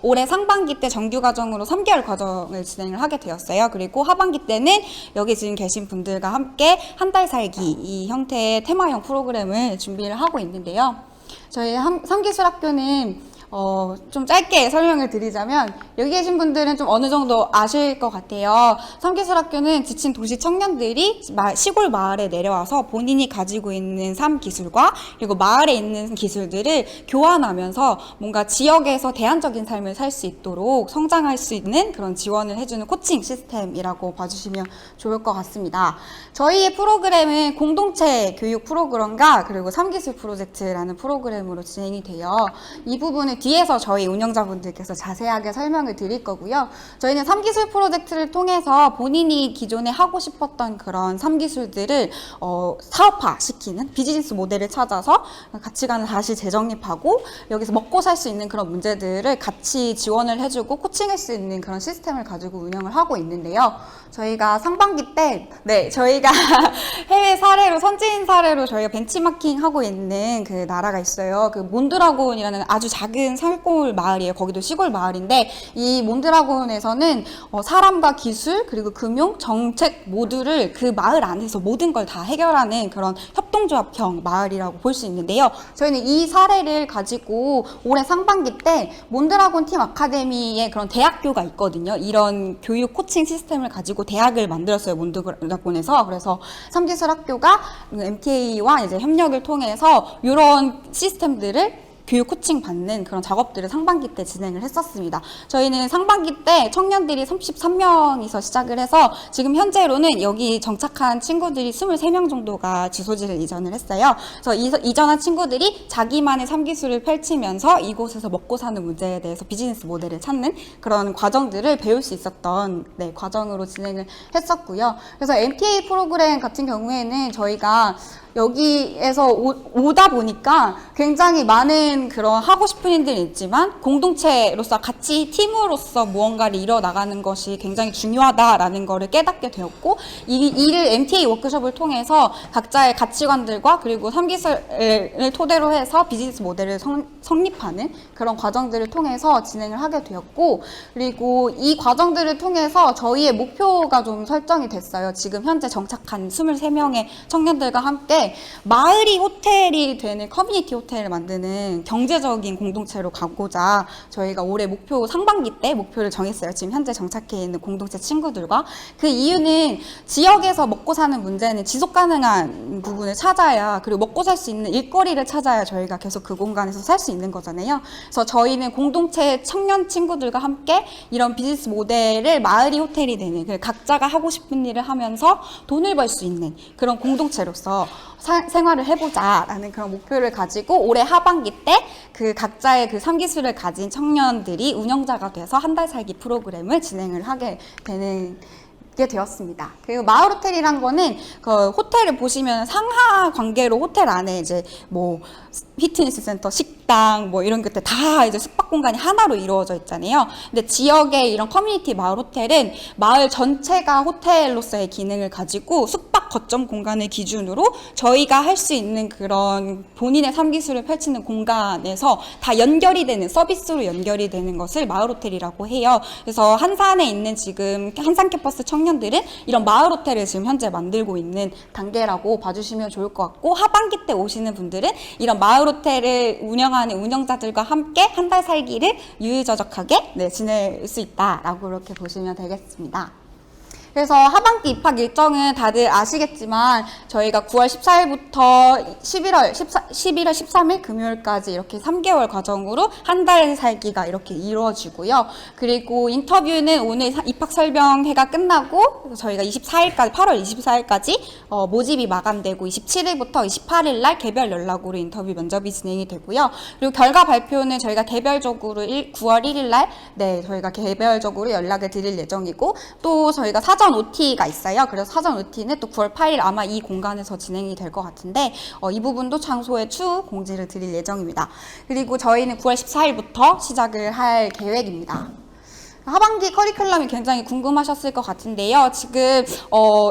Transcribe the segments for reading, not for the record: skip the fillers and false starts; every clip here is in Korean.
올해 상반기 때 정규 과정으로 3개월 과정을 진행을 하게 되었어요. 그리고 하반기 때는 여기 지금 계신 분들과 함께 한 달 살기 이 형태의 테마형 프로그램을 준비를 하고 있는데요. 저희 삼기술학교는 좀 짧게 설명을 드리자면 여기 계신 분들은 좀 어느 정도 아실 것 같아요. 삼기술학교는 지친 도시 청년들이 시골 마을에 내려와서 본인이 가지고 있는 삶 기술과 그리고 마을에 있는 기술들을 교환하면서 뭔가 지역에서 대안적인 삶을 살 수 있도록 성장할 수 있는 그런 지원을 해주는 코칭 시스템이라고 봐주시면 좋을 것 같습니다. 저희의 프로그램은 공동체 교육 프로그램과 그리고 삼기술 프로젝트라는 프로그램으로 진행이 돼요. 이 부분을 뒤에서 저희 운영자분들께서 자세하게 설명을 드릴 거고요. 저희는 3기술 프로젝트를 통해서 본인이 기존에 하고 싶었던 그런 3기술들을 사업화시키는 비즈니스 모델을 찾아서 가치관을 다시 재정립하고 여기서 먹고 살 수 있는 그런 문제들을 같이 지원을 해주고 코칭할 수 있는 그런 시스템을 가지고 운영을 하고 있는데요. 저희가 상반기 때 저희가 해외 사례로 선진 사례로 저희가 벤치마킹 하고 있는 그 나라가 있어요. 그 몬드라곤이라는 아주 작은 산골 마을이에요. 거기도 시골 마을인데 이 몬드라곤에서는 사람과 기술 그리고 금융 정책 모두를 그 마을 안에서 모든 걸 다 해결하는 그런 협동조합형 마을이라고 볼 수 있는데요. 저희는 이 사례를 가지고 올해 상반기 때 몬드라곤 팀 아카데미에 그런 대학교가 있거든요. 이런 교육 코칭 시스템을 가지고 대학을 만들었어요. 몬드라곤에서. 그래서 삼기술학교가 MTA와 이제 협력을 통해서 이런 시스템들을 교육 코칭 받는 그런 작업들을 상반기 때 진행을 했었습니다. 저희는 상반기 때 청년들이 33명이서 시작을 해서 지금 현재로는 여기 정착한 친구들이 23명 정도가 주소지를 이전을 했어요. 그래서 이전한 친구들이 자기만의 3기술을 펼치면서 이곳에서 먹고 사는 문제에 대해서 비즈니스 모델을 찾는 그런 과정들을 배울 수 있었던 과정으로 진행을 했었고요. 그래서 MTA 프로그램 같은 경우에는 저희가 여기에서 오다 보니까 굉장히 많은 그런 하고 싶은 일들이 있지만 공동체로서 같이 팀으로서 무언가를 이뤄나가는 것이 굉장히 중요하다라는 것을 깨닫게 되었고 이 일을 MTA 워크숍을 통해서 각자의 가치관들과 그리고 3기술을 토대로 해서 비즈니스 모델을 성립하는 그런 과정들을 통해서 진행을 하게 되었고 그리고 이 과정들을 통해서 저희의 목표가 좀 설정이 됐어요. 지금 현재 정착한 23명의 청년들과 함께 마을이 호텔이 되는 커뮤니티 호텔을 만드는 경제적인 공동체로 가고자 저희가 올해 상반기 때 목표를 정했어요. 지금 현재 정착해 있는 공동체 친구들과. 그 이유는 지역에서 먹고 사는 문제는 지속 가능한 부분을 찾아야 그리고 먹고 살 수 있는 일거리를 찾아야 저희가 계속 그 공간에서 살 수 있는 거잖아요. 그래서 저희는 공동체 청년 친구들과 함께 이런 비즈니스 모델을 마을이 호텔이 되는 각자가 하고 싶은 일을 하면서 돈을 벌 수 있는 그런 공동체로서 생활을 해보자라는 그런 목표를 가지고 올해 하반기 때 그 각자의 그 3기술을 가진 청년들이 운영자가 돼서 한 달 살기 프로그램을 진행을 하게 되었습니다. 그리고 마을 호텔이란 거는 그 호텔을 보시면 상하 관계로 호텔 안에 이제 뭐 피트니스 센터, 식당 뭐 이런 것들 다 이제 숙박 공간이 하나로 이루어져 있잖아요. 근데 지역의 이런 커뮤니티 마을 호텔은 마을 전체가 호텔로서의 기능을 가지고 숙박 거점 공간을 기준으로 저희가 할 수 있는 그런 본인의 3기술을 펼치는 공간에서 다 연결이 되는 서비스로 연결이 되는 것을 마을 호텔이라고 해요. 그래서 한산에 있는 지금 한산 캠퍼스 청년들은 이런 마을 호텔을 지금 현재 만들고 있는 단계라고 봐주시면 좋을 것 같고 하반기 때 오시는 분들은 이런 마을 호텔을 운영하는 운영자들과 함께 한 달 살기를 유유자적하게 지낼 수 있다라고 이렇게 보시면 되겠습니다. 그래서 하반기 입학 일정은 다들 아시겠지만 저희가 9월 14일부터 11월 13일 금요일까지 이렇게 3개월 과정으로 한 달 살기가 이렇게 이루어지고요. 그리고 인터뷰는 오늘 입학 설명회가 끝나고 저희가 24일까지 8월 24일까지 모집이 마감되고 27일부터 28일 날 개별 연락으로 인터뷰 면접이 진행이 되고요. 그리고 결과 발표는 저희가 개별적으로 9월 1일 날 저희가 개별적으로 연락을 드릴 예정이고 또 저희가 사전 OT가 있어요. 그래서 사전 OT는 또 9월 8일 아마 이 공간에서 진행이 될 것 같은데 이 부분도 장소에 추후 공지를 드릴 예정입니다. 그리고 저희는 9월 14일부터 시작을 할 계획입니다. 하반기 커리큘럼이 굉장히 궁금하셨을 것 같은데요. 지금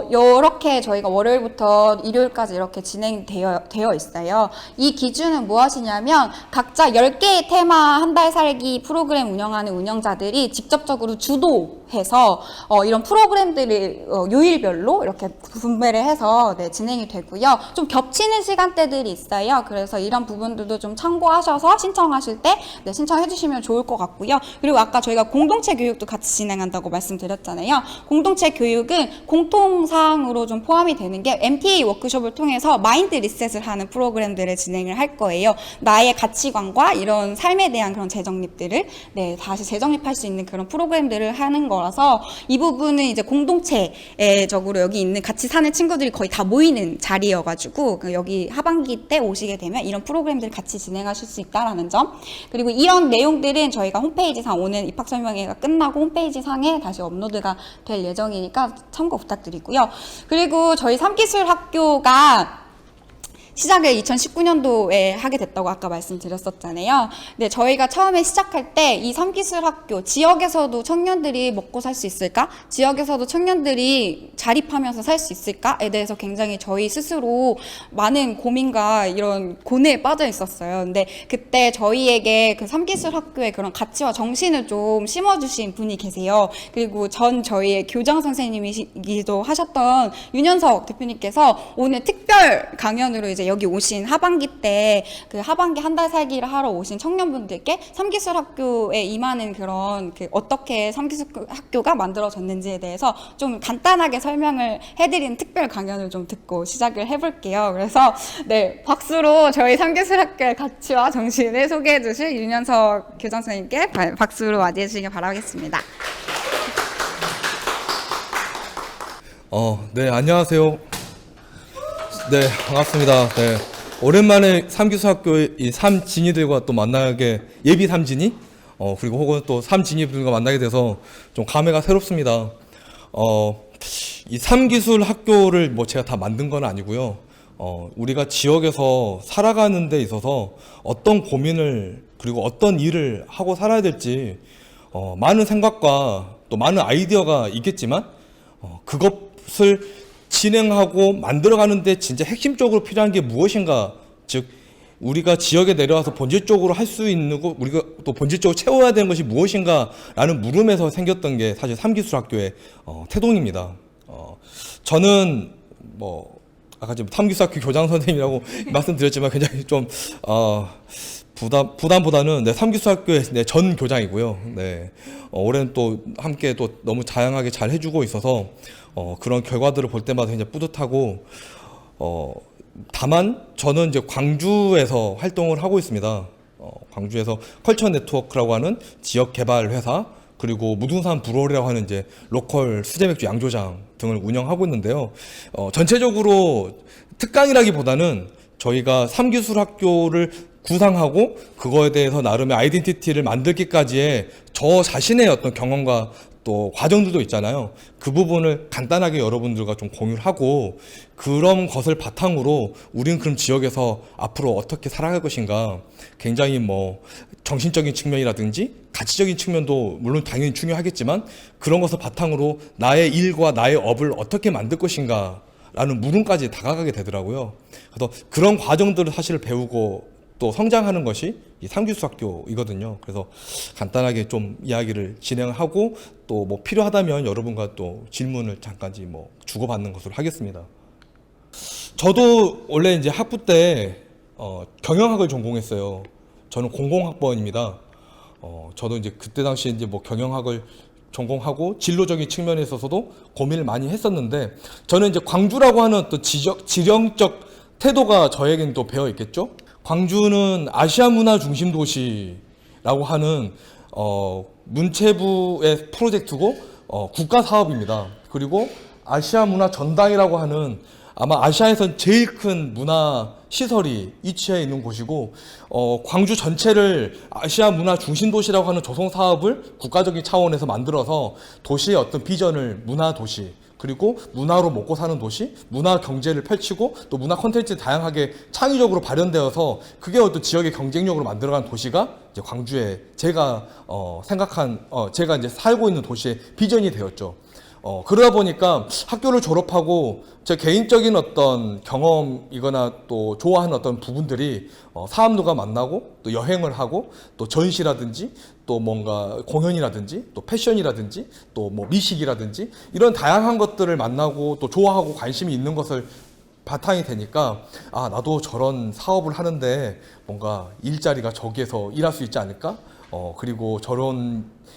이렇게 저희가 월요일부터 일요일까지 이렇게 진행되어 있어요. 이 기준은 무엇이냐면 각자 10개의 테마 한 달 살기 프로그램 운영하는 운영자들이 직접적으로 주도해서 이런 프로그램들을 요일별로 이렇게 분배를 해서 네, 진행이 되고요. 좀 겹치는 시간대들이 있어요. 그래서 이런 부분들도 좀 참고하셔서 신청하실 때 네, 신청해 주시면 좋을 것 같고요. 그리고 아까 저희가 공동체 교육도 같이 진행한다고 말씀드렸잖아요. 공동체 교육은 공통사항으로 좀 포함이 되는 게 MTA 워크숍을 통해서 마인드 리셋을 하는 프로그램들을 진행을 할 거예요. 나의 가치관과 이런 삶에 대한 그런 재정립들을 네, 다시 재정립할 수 있는 그런 프로그램들을 하는 거라서 이 부분은 이제 공동체적으로 여기 있는 같이 사는 친구들이 거의 다 모이는 자리여가지고 여기 하반기 때 오시게 되면 이런 프로그램들을 같이 진행하실 수 있다라는 점. 그리고 이런 내용들은 저희가 홈페이지상 오늘 입학 설명회가 끝나고 홈페이지 상에 다시 업로드가 될 예정이니까 참고 부탁드리고요. 그리고 저희 삼기술학교가 시작을 2019년도에 하게 됐다고 아까 말씀드렸었잖아요. 네, 저희가 처음에 시작할 때 이 삼기술학교 지역에서도 청년들이 먹고 살 수 있을까? 지역에서도 청년들이 자립하면서 살 수 있을까?에 대해서 굉장히 저희 스스로 많은 고민과 이런 고뇌에 빠져 있었어요. 근데 그때 저희에게 그 삼기술학교의 그런 가치와 정신을 좀 심어주신 분이 계세요. 그리고 저희의 교장 선생님이기도 하셨던 윤현석 대표님께서 오늘 특별 강연으로 이제 여기 오신 하반기 때 그 하반기 한 달 살기를 하러 오신 청년분들께 삼기술학교에 임하는 그런 그 어떻게 삼기술학교가 만들어졌는지에 대해서 좀 간단하게 설명을 해드리는 특별 강연을 좀 듣고 시작을 해볼게요. 그래서 네, 박수로 저희 삼기술학교의 가치와 정신을 소개해 주실 윤현석 교장 선생님께 박수로 맞이해 주시길 바라겠습니다. 네, 안녕하세요. 네, 반갑습니다. 네, 오랜만에 삼기술학교의 이 삼진이들과 또 만나게, 예비 삼진이, 그리고 혹은 또 삼진이들과 만나게 돼서 좀 감회가 새롭습니다. 이 삼기술학교를 뭐 제가 다 만든 건 아니고요. 우리가 지역에서 살아가는 데 있어서 어떤 고민을, 그리고 어떤 일을 하고 살아야 될지, 많은 생각과 또 많은 아이디어가 있겠지만, 그것을 진행하고 만들어가는데 진짜 핵심적으로 필요한 게 무엇인가, 즉 우리가 지역에 내려와서 본질적으로 할 수 있는 거, 우리가 또 본질적으로 채워야 되는 것이 무엇인가라는 물음에서 생겼던 게 사실 삼기술학교의 태동입니다. 저는 뭐 아까 지금 삼기술학교 교장 선생님이라고 말씀드렸지만 굉장히 좀 부담보다는 네, 삼기술학교의 네, 전 교장이고요. 네, 올해는 또 함께 또 너무 다양하게 잘 해주고 있어서 그런 결과들을 볼 때마다 굉장히 뿌듯하고, 다만 저는 이제 광주에서 활동을 하고 있습니다. 광주에서 컬처 네트워크라고 하는 지역 개발 회사, 그리고 무등산 브로리라고 하는 이제 로컬 수제 맥주 양조장 등을 운영하고 있는데요. 전체적으로 특강이라기보다는 저희가 삼기술학교를 구상하고 그거에 대해서 나름의 아이덴티티를 만들기까지의 저 자신의 어떤 경험과 또 과정들도 있잖아요. 그 부분을 간단하게 여러분들과 좀 공유를 하고, 그런 것을 바탕으로 우리는 그럼 지역에서 앞으로 어떻게 살아갈 것인가, 굉장히 뭐 정신적인 측면이라든지 가치적인 측면도 물론 당연히 중요하겠지만, 그런 것을 바탕으로 나의 일과 나의 업을 어떻게 만들 것인가 라는 물음까지 다가가게 되더라고요. 그래서 그런 과정들을 사실 배우고 또 성장하는 것이 이 삼기술학교이거든요. 그래서 간단하게 좀 이야기를 진행하고 또 뭐 필요하다면 여러분과 또 질문을 잠깐 뭐 주고받는 것으로 하겠습니다. 저도 원래 이제 학부 때 경영학을 전공했어요. 저는 공공학번입니다. 저도 이제 그때 당시에 이제 뭐 경영학을 전공하고 진로적인 측면에 있어서도 고민을 많이 했었는데, 저는 이제 광주라고 하는 또 지령적 태도가 저에게는 또 배어 있겠죠. 광주는 아시아 문화 중심 도시라고 하는 문체부의 프로젝트고 국가 사업입니다. 그리고 아시아 문화 전당이라고 하는 아마 아시아에서 제일 큰 문화 시설이 위치해 있는 곳이고, 광주 전체를 아시아 문화 중심 도시라고 하는 조성 사업을 국가적인 차원에서 만들어서 도시의 어떤 비전을 문화 도시, 그리고 문화로 먹고 사는 도시, 문화 경제를 펼치고 또 문화 콘텐츠 다양하게 창의적으로 발현되어서 그게 어떤 지역의 경쟁력으로 만들어간 도시가 이제 광주에 제가 제가 이제 살고 있는 도시의 비전이 되었죠. 그러다 보니까 학교를 졸업하고 제 개인적인 어떤 경험이거나 또 좋아하는 어떤 부분들이 사람들과 만나고 또 여행을 하고 또 전시라든지 또 뭔가 공연이라든지 또 패션이라든지 또 뭐 미식이라든지 이런 다양한 것들을 만나고 또 좋아하고 관심이 있는 것을 바탕이 되니까 아 나도 저런 사업을 하는데 뭔가 일자리가 저기에서 일할 수 있지 않을까? 그리고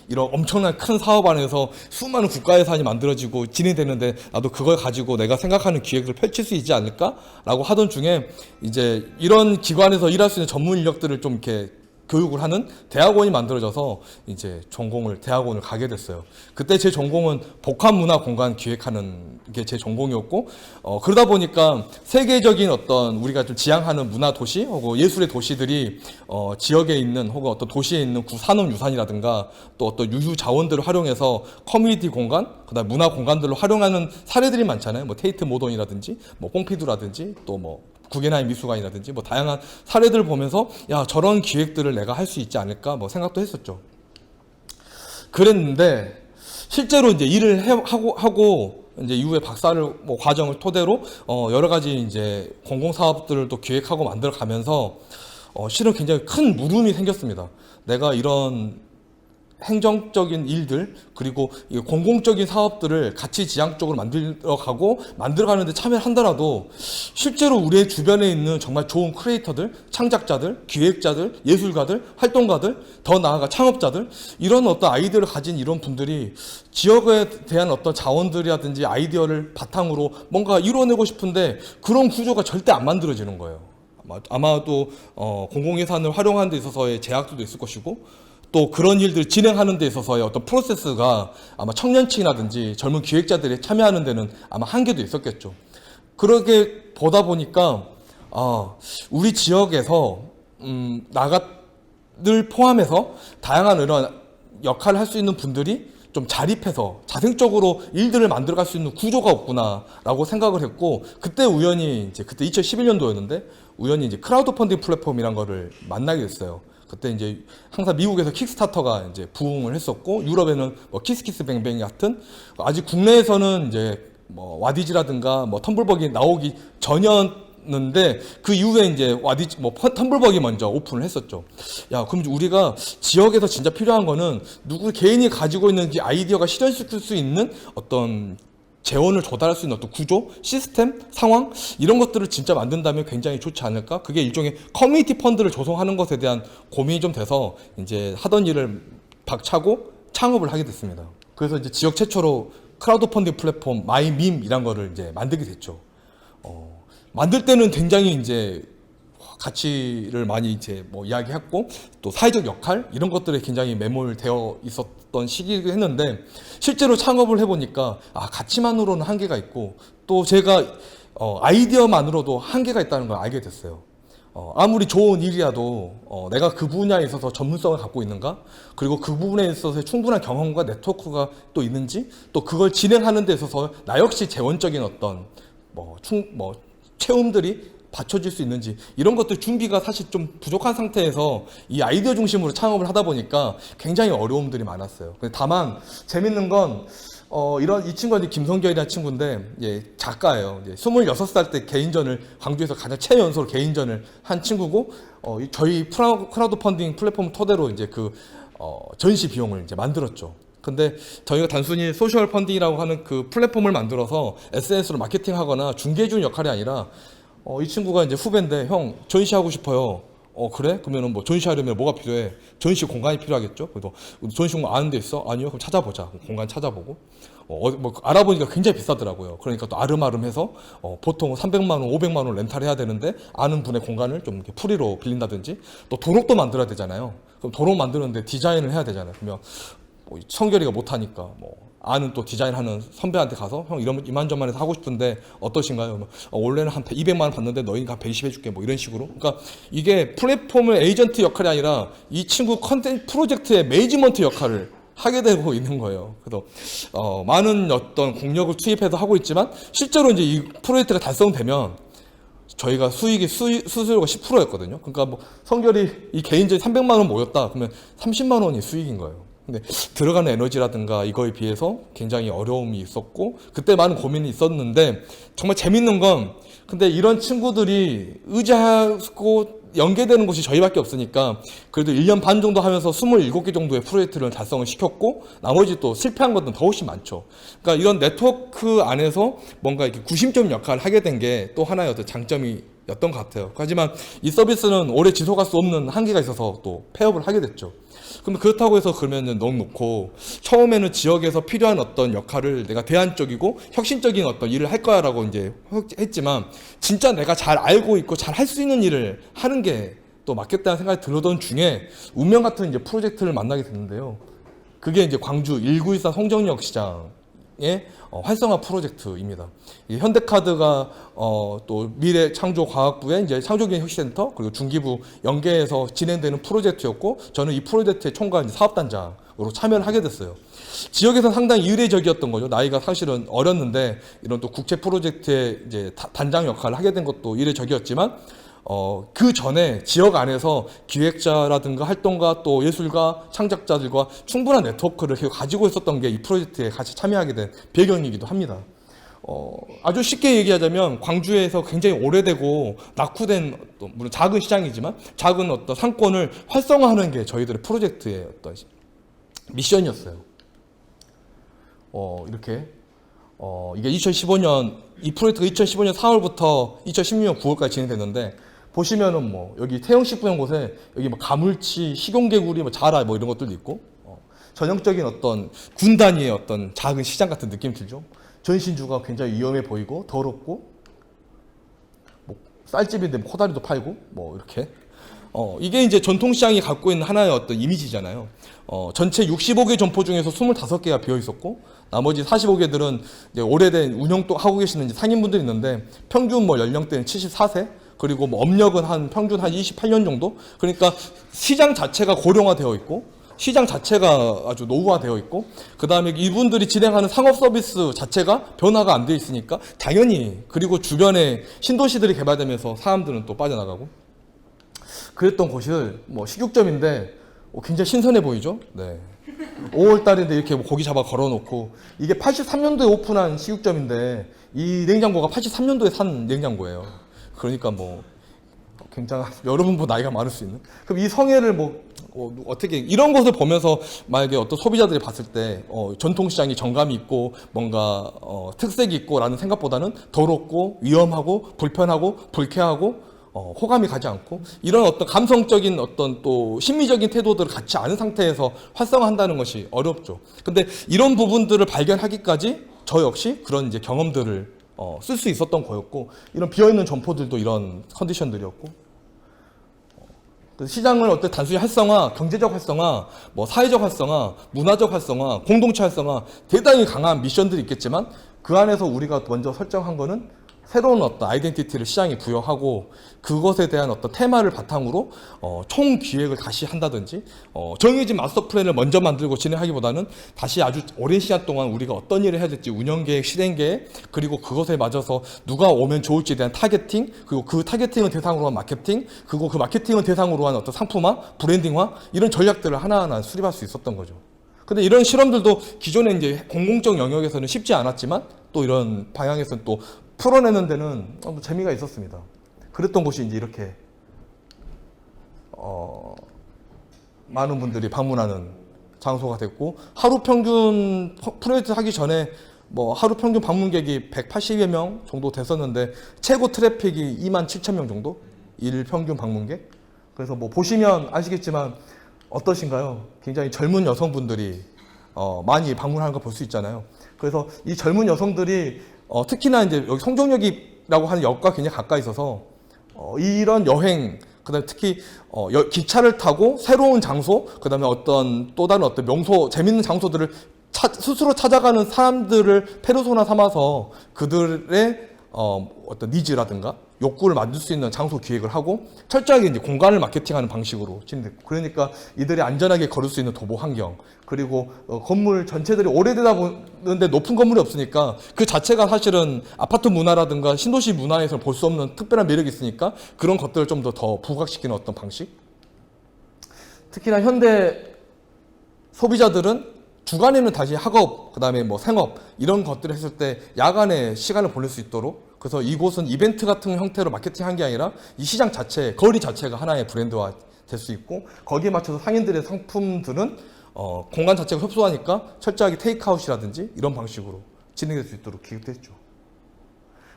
이런 엄청난 큰 사업 안에서 수많은 국가 예산이 만들어지고 진행되는데 나도 그걸 가지고 내가 생각하는 기획을 펼칠 수 있지 않을까라고 하던 중에 이제 이런 기관에서 일할 수 있는 전문 인력들을 좀 이렇게 교육을 하는 대학원이 만들어져서 이제 대학원을 가게 됐어요. 그때 제 전공은 복합문화공간 기획하는 게 제 전공이었고, 그러다 보니까 세계적인 어떤 우리가 좀 지향하는 문화 도시 혹은 예술의 도시들이 지역에 있는 혹은 어떤 도시에 있는 산업유산이라든가 또 어떤 유휴 자원들을 활용해서 커뮤니티 공간, 그다음 문화 공간들로 활용하는 사례들이 많잖아요. 뭐 테이트 모던이라든지, 뭐 뽕피두라든지, 또 뭐 구겐하임 미술관이라든지 뭐 다양한 사례들을 보면서 야 저런 기획들을 내가 할 수 있지 않을까 뭐 생각도 했었죠. 그랬는데 실제로 이제 일을 하고 이제 이후에 박사를 뭐 과정을 토대로 여러 가지 이제 공공 사업들을 또 기획하고 만들어 가면서 실은 굉장히 큰 물음이 생겼습니다. 내가 이런 행정적인 일들 그리고 이 공공적인 사업들을 가치 지향적으로 만들어가는데 참여를 한다라도 실제로 우리의 주변에 있는 정말 좋은 크리에이터들, 창작자들, 기획자들, 예술가들, 활동가들, 더 나아가 창업자들 이런 어떤 아이디어를 가진 이런 분들이 지역에 대한 어떤 자원들이라든지 아이디어를 바탕으로 뭔가 이뤄내고 싶은데 그런 구조가 절대 안 만들어지는 거예요. 아마도 공공예산을 활용하는 데 있어서의 제약들도 있을 것이고 또 그런 일들을 진행하는 데 있어서의 어떤 프로세스가 아마 청년층이라든지 젊은 기획자들이 참여하는 데는 아마 한계도 있었겠죠. 그렇게 보다 보니까 우리 지역에서 나를 포함해서 다양한 이런 역할을 할 수 있는 분들이 좀 자립해서 자생적으로 일들을 만들어갈 수 있는 구조가 없구나라고 생각을 했고 그때 2011년도였는데 우연히 이제 크라우드 펀딩 플랫폼이란 거를 만나게 됐어요. 그때 이제 항상 미국에서 킥스타터가 이제 부흥을 했었고 유럽에는 뭐 키스키스뱅뱅 같은 아직 국내에서는 이제 뭐 와디즈라든가 뭐 텀블벅이 나오기 전이었는데 그 이후에 이제 텀블벅이 먼저 오픈을 했었죠. 야, 그럼 우리가 지역에서 진짜 필요한 거는 누구 개인이 가지고 있는 이 아이디어가 실현시킬 수 있는 어떤 재원을 조달할 수 있는 어떤 구조, 시스템, 상황 이런 것들을 진짜 만든다면 굉장히 좋지 않을까? 그게 일종의 커뮤니티 펀드를 조성하는 것에 대한 고민이 좀 돼서 이제 하던 일을 박차고 창업을 하게 됐습니다. 그래서 이제 지역 최초로 크라우드 펀딩 플랫폼 마이밈이란 거를 이제 만들게 됐죠. 만들 때는 굉장히 이제 가치를 많이 이제 뭐 이야기했고 또 사회적 역할 이런 것들에 굉장히 매몰되어 있었던 시기이긴 했는데 실제로 창업을 해보니까 가치만으로는 한계가 있고 또 제가 아이디어만으로도 한계가 있다는 걸 알게 됐어요. 아무리 좋은 일이라도 내가 그 분야에 있어서 전문성을 갖고 있는가 그리고 그 부분에 있어서 충분한 경험과 네트워크가 또 있는지 또 그걸 진행하는 데 있어서 나 역시 재원적인 어떤 채움들이 받쳐질 수 있는지 이런 것들 준비가 사실 좀 부족한 상태에서 이 아이디어 중심으로 창업을 하다 보니까 굉장히 어려움들이 많았어요. 다만 재밌는 건 이 친구가 이제 김성결이라는 친구인데 작가예요. 26살 때 개인전을 광주에서 가장 최연소로 개인전을 한 친구고 저희 크라우드 펀딩 플랫폼 토대로 이제 그 전시 비용을 이제 만들었죠. 근데 저희가 단순히 소셜 펀딩이라고 하는 그 플랫폼을 만들어서 SNS로 마케팅하거나 중개해주는 역할이 아니라 이 친구가 이제 후배인데 형 전시하고 싶어요. 그래? 그러면은 뭐 전시하려면 뭐가 필요해? 전시 공간이 필요하겠죠? 그래서 전시 공간 아는 데 있어? 아니요. 그럼 찾아보자. 공간 찾아보고 뭐 알아보니까 굉장히 비싸더라고요. 그러니까 또 아름아름해서 보통 300만 원, 500만 원 렌탈해야 되는데 아는 분의 공간을 좀 이렇게 프리로 빌린다든지 또 도록도 만들어야 되잖아요. 그럼 도록 만드는데 디자인을 해야 되잖아요. 그러면 성결이가 못하니까 아는 또 디자인하는 선배한테 가서 형 이만저만 해서 하고 싶은데 어떠신가요? 원래는 한 200만 원 받는데 너희가 한 120 해줄게 뭐 이런 식으로. 그러니까 이게 플랫폼의 에이전트 역할이 아니라 이 친구 컨텐츠 프로젝트의 매니지먼트 역할을 하게 되고 있는 거예요. 그래서 많은 어떤 공력을 투입해서 하고 있지만 실제로 이제 이 프로젝트가 달성되면 저희가 수수료가 10%였거든요. 그러니까 뭐 성결이 이 개인적인 300만 원 모였다 그러면 30만 원이 수익인 거예요. 근데 들어가는 에너지라든가 이거에 비해서 굉장히 어려움이 있었고 그때 많은 고민이 있었는데 정말 재밌는 건 근데 이런 친구들이 의지하고 연계되는 곳이 저희밖에 없으니까 그래도 1년 반 정도 하면서 27개 정도의 프로젝트를 달성을 시켰고 나머지 또 실패한 것들은 더 훨씬 많죠. 그러니까 이런 네트워크 안에서 뭔가 이렇게 구심점 역할을 하게 된 게 또 하나의 어떤 장점이었던 것 같아요. 하지만 이 서비스는 오래 지속할 수 없는 한계가 있어서 또 폐업을 하게 됐죠. 그럼 그렇다고 해서 그러면은 너무 놓고 처음에는 지역에서 필요한 어떤 역할을 내가 대안적이고 혁신적인 어떤 일을 할 거야라고 이제 했지만 진짜 내가 잘 알고 있고 잘 할 수 있는 일을 하는 게 또 맞겠다는 생각이 들던 중에 운명 같은 이제 프로젝트를 만나게 됐는데요. 그게 이제 광주 1914 송정역 시장의 활성화 프로젝트입니다. 이 현대카드가 또 미래창조과학부의 이제 창조기술센터 그리고 중기부 연계해서 진행되는 프로젝트였고 저는 이 프로젝트의 총괄 사업단장으로 참여를 하게 됐어요. 지역에서 상당히 이례적이었던 거죠. 나이가 사실은 어렸는데 이런 또 국제 프로젝트의 이제 단장 역할을 하게 된 것도 이례적이었지만 그 전에 지역 안에서 기획자라든가 활동가 또 예술가 창작자들과 충분한 네트워크를 가지고 있었던 게 이 프로젝트에 같이 참여하게 된 배경이기도 합니다. 아주 쉽게 얘기하자면 광주에서 굉장히 오래되고 낙후된 물론 작은 시장이지만 작은 어떤 상권을 활성화하는 게 저희들의 프로젝트의 어떤 미션이었어요. 이렇게 이게 2015년 이 프로젝트가 2015년 4월부터 2016년 9월까지 진행됐는데 보시면은 뭐 여기 태영식부연 곳에 여기 뭐 가물치, 식용개구리, 뭐 자라 뭐 이런 것들도 있고 전형적인 어떤 군 단위의 어떤 작은 시장 같은 느낌이 들죠. 전신주가 굉장히 위험해 보이고 더럽고 뭐 쌀집인데 뭐 코다리도 팔고 뭐 이렇게 이게 이제 전통시장이 갖고 있는 하나의 어떤 이미지잖아요. 전체 65개 점포 중에서 25개가 비어 있었고 나머지 45개들은 이제 오래된 운영도 하고 계시는 이제 상인분들이 있는데 평균 뭐 연령대는 74세 그리고 뭐 업력은 평균 한 28년 정도. 그러니까 시장 자체가 고령화되어 있고 시장 자체가 아주 노후화되어 있고 그 다음에 이분들이 진행하는 상업 서비스 자체가 변화가 안 돼 있으니까 당연히 그리고 주변에 신도시들이 개발되면서 사람들은 또 빠져나가고 그랬던 곳을 뭐 식육점인데 굉장히 신선해 보이죠? 네. 5월 달인데 이렇게 뭐 고기 잡아 걸어놓고 이게 83년도에 오픈한 식육점인데 이 냉장고가 83년도에 산 냉장고예요. 그러니까 뭐 굉장히 여러분보다 나이가 많을 수 있는. 그럼 이 성애를 뭐 어떻게 이런 것을 보면서 만약에 어떤 소비자들이 봤을 때 전통시장이 정감이 있고 뭔가 특색이 있고라는 생각보다는 더럽고 위험하고 불편하고 불쾌하고 호감이 가지 않고 이런 어떤 감성적인 어떤 또 심미적인 태도들을 갖지 않은 상태에서 활성화한다는 것이 어렵죠. 근데 이런 부분들을 발견하기까지 저 역시 그런 이제 경험들을 쓸 수 있었던 거였고 이런 비어있는 점포들도 이런 컨디션들이었고 시장을 어떤 단순히 활성화, 경제적 활성화, 뭐 사회적 활성화, 문화적 활성화, 공동체 활성화 대단히 강한 미션들이 있겠지만 그 안에서 우리가 먼저 설정한 거는 새로운 어떤 아이덴티티를 시장에 부여하고 그것에 대한 어떤 테마를 바탕으로 총 기획을 다시 한다든지 정해진 마스터 플랜을 먼저 만들고 진행하기보다는 다시 아주 오랜 시간 동안 우리가 어떤 일을 해야 될지 운영계획, 실행계획 그리고 그것에 맞아서 누가 오면 좋을지에 대한 타겟팅 그리고 그 타겟팅을 대상으로 한 마케팅 그리고 그 마케팅을 대상으로 한 어떤 상품화, 브랜딩화 이런 전략들을 하나하나 수립할 수 있었던 거죠. 근데 이런 실험들도 기존에 이제 공공적 영역에서는 쉽지 않았지만 또 이런 방향에서는 또 풀어내는 데는 재미가 있었습니다. 그랬던 곳이 이제 이렇게 많은 분들이 방문하는 장소가 됐고 하루 평균 프로젝트 하기 전에 뭐 하루 평균 방문객이 180여 명 정도 됐었는데 최고 트래픽이 27,000명 정도 일 평균 방문객. 그래서 뭐 보시면 아시겠지만 어떠신가요? 굉장히 젊은 여성분들이 많이 방문하는 거 볼 수 있잖아요. 그래서 이 젊은 여성들이 특히나 이제 여기 송정역이라고 하는 역과 굉장히 가까이 있어서 이런 여행, 그다음에 특히 기차를 타고 새로운 장소, 그다음에 어떤 또 다른 어떤 명소, 재밌는 장소들을 스스로 찾아가는 사람들을 페르소나 삼아서 그들의 어떤 니즈라든가 욕구를 만들 수 있는 장소 기획을 하고 철저하게 이제 공간을 마케팅하는 방식으로 진행됐고, 그러니까 이들이 안전하게 걸을 수 있는 도보 환경, 그리고 건물 전체들이 오래되다 보는데 높은 건물이 없으니까 그 자체가 사실은 아파트 문화라든가 신도시 문화에서 볼 수 없는 특별한 매력이 있으니까 그런 것들을 좀 더 부각시키는 어떤 방식. 특히나 현대 소비자들은 주간에는 다시 학업, 그 다음에 뭐 생업 이런 것들을 했을 때 야간에 시간을 보낼 수 있도록, 그래서 이곳은 이벤트 같은 형태로 마케팅한 게 아니라 이 시장 자체, 거리 자체가 하나의 브랜드화 될 수 있고, 거기에 맞춰서 상인들의 상품들은 공간 자체가 협소하니까 철저하게 테이크아웃이라든지 이런 방식으로 진행될 수 있도록 기획됐죠.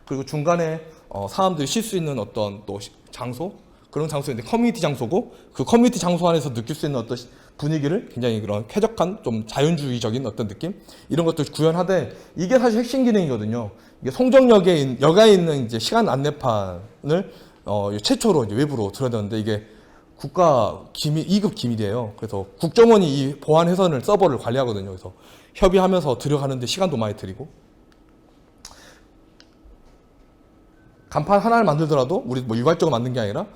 그리고 중간에 사람들이 쉴 수 있는 어떤 또 장소, 그런 장소인데 커뮤니티 장소고, 그 커뮤니티 장소 안에서 느낄 수 있는 어떤 분위기를 굉장히 그런 쾌적한 좀 자연주의적인 어떤 느낌, 이런 것들 구현하되, 이게 사실 핵심 기능이거든요. 이게 송정역에 역에 있는 이제 시간 안내판을 최초로 이제 외부로 들여놨는데, 이게 국가 기밀 2급 기밀이에요. 그래서 국정원이 이 보안 회선을 서버를 관리하거든요. 그래서 협의하면서 들어가는데 시간도 많이 들이고, 간판 하나를 만들더라도 우리 뭐 일괄적으로 만든 게 아니라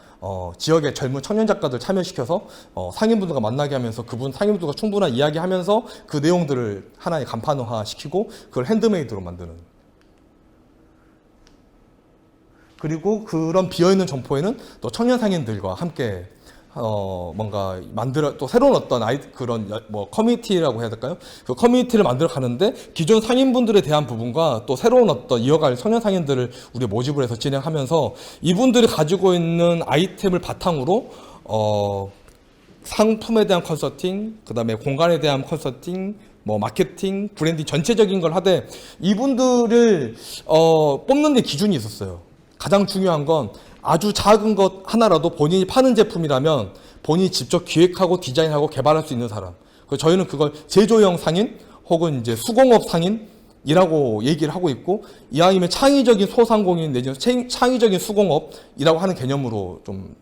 지역의 젊은 청년 작가들 참여시켜서 상인분들과 만나게 하면서 그분 상인분들과 충분한 이야기하면서 그 내용들을 하나의 간판화 시키고 그걸 핸드메이드로 만드는. 그리고 그런 비어있는 점포에는 또 청년 상인들과 함께 뭔가 또 새로운 어떤 그런 뭐 커뮤니티라고 해야 될까요? 그 커뮤니티를 만들어 가는데 기존 상인분들에 대한 부분과 또 새로운 어떤 이어갈 청년 상인들을 우리 모집을 해서 진행하면서 이분들이 가지고 있는 아이템을 바탕으로 상품에 대한 컨설팅, 그 다음에 공간에 대한 컨설팅, 뭐 마케팅, 브랜딩 전체적인 걸 하되, 이분들을 뽑는 데 기준이 있었어요. 가장 중요한 건 아주 작은 것 하나라도 본인이 파는 제품이라면 본인이 직접 기획하고 디자인하고 개발할 수 있는 사람. 그래서 저희는 그걸 제조형 상인 혹은 이제 수공업 상인이라고 얘기를 하고 있고, 이왕이면 창의적인 소상공인 내지는 창의적인 수공업이라고 하는 개념으로 좀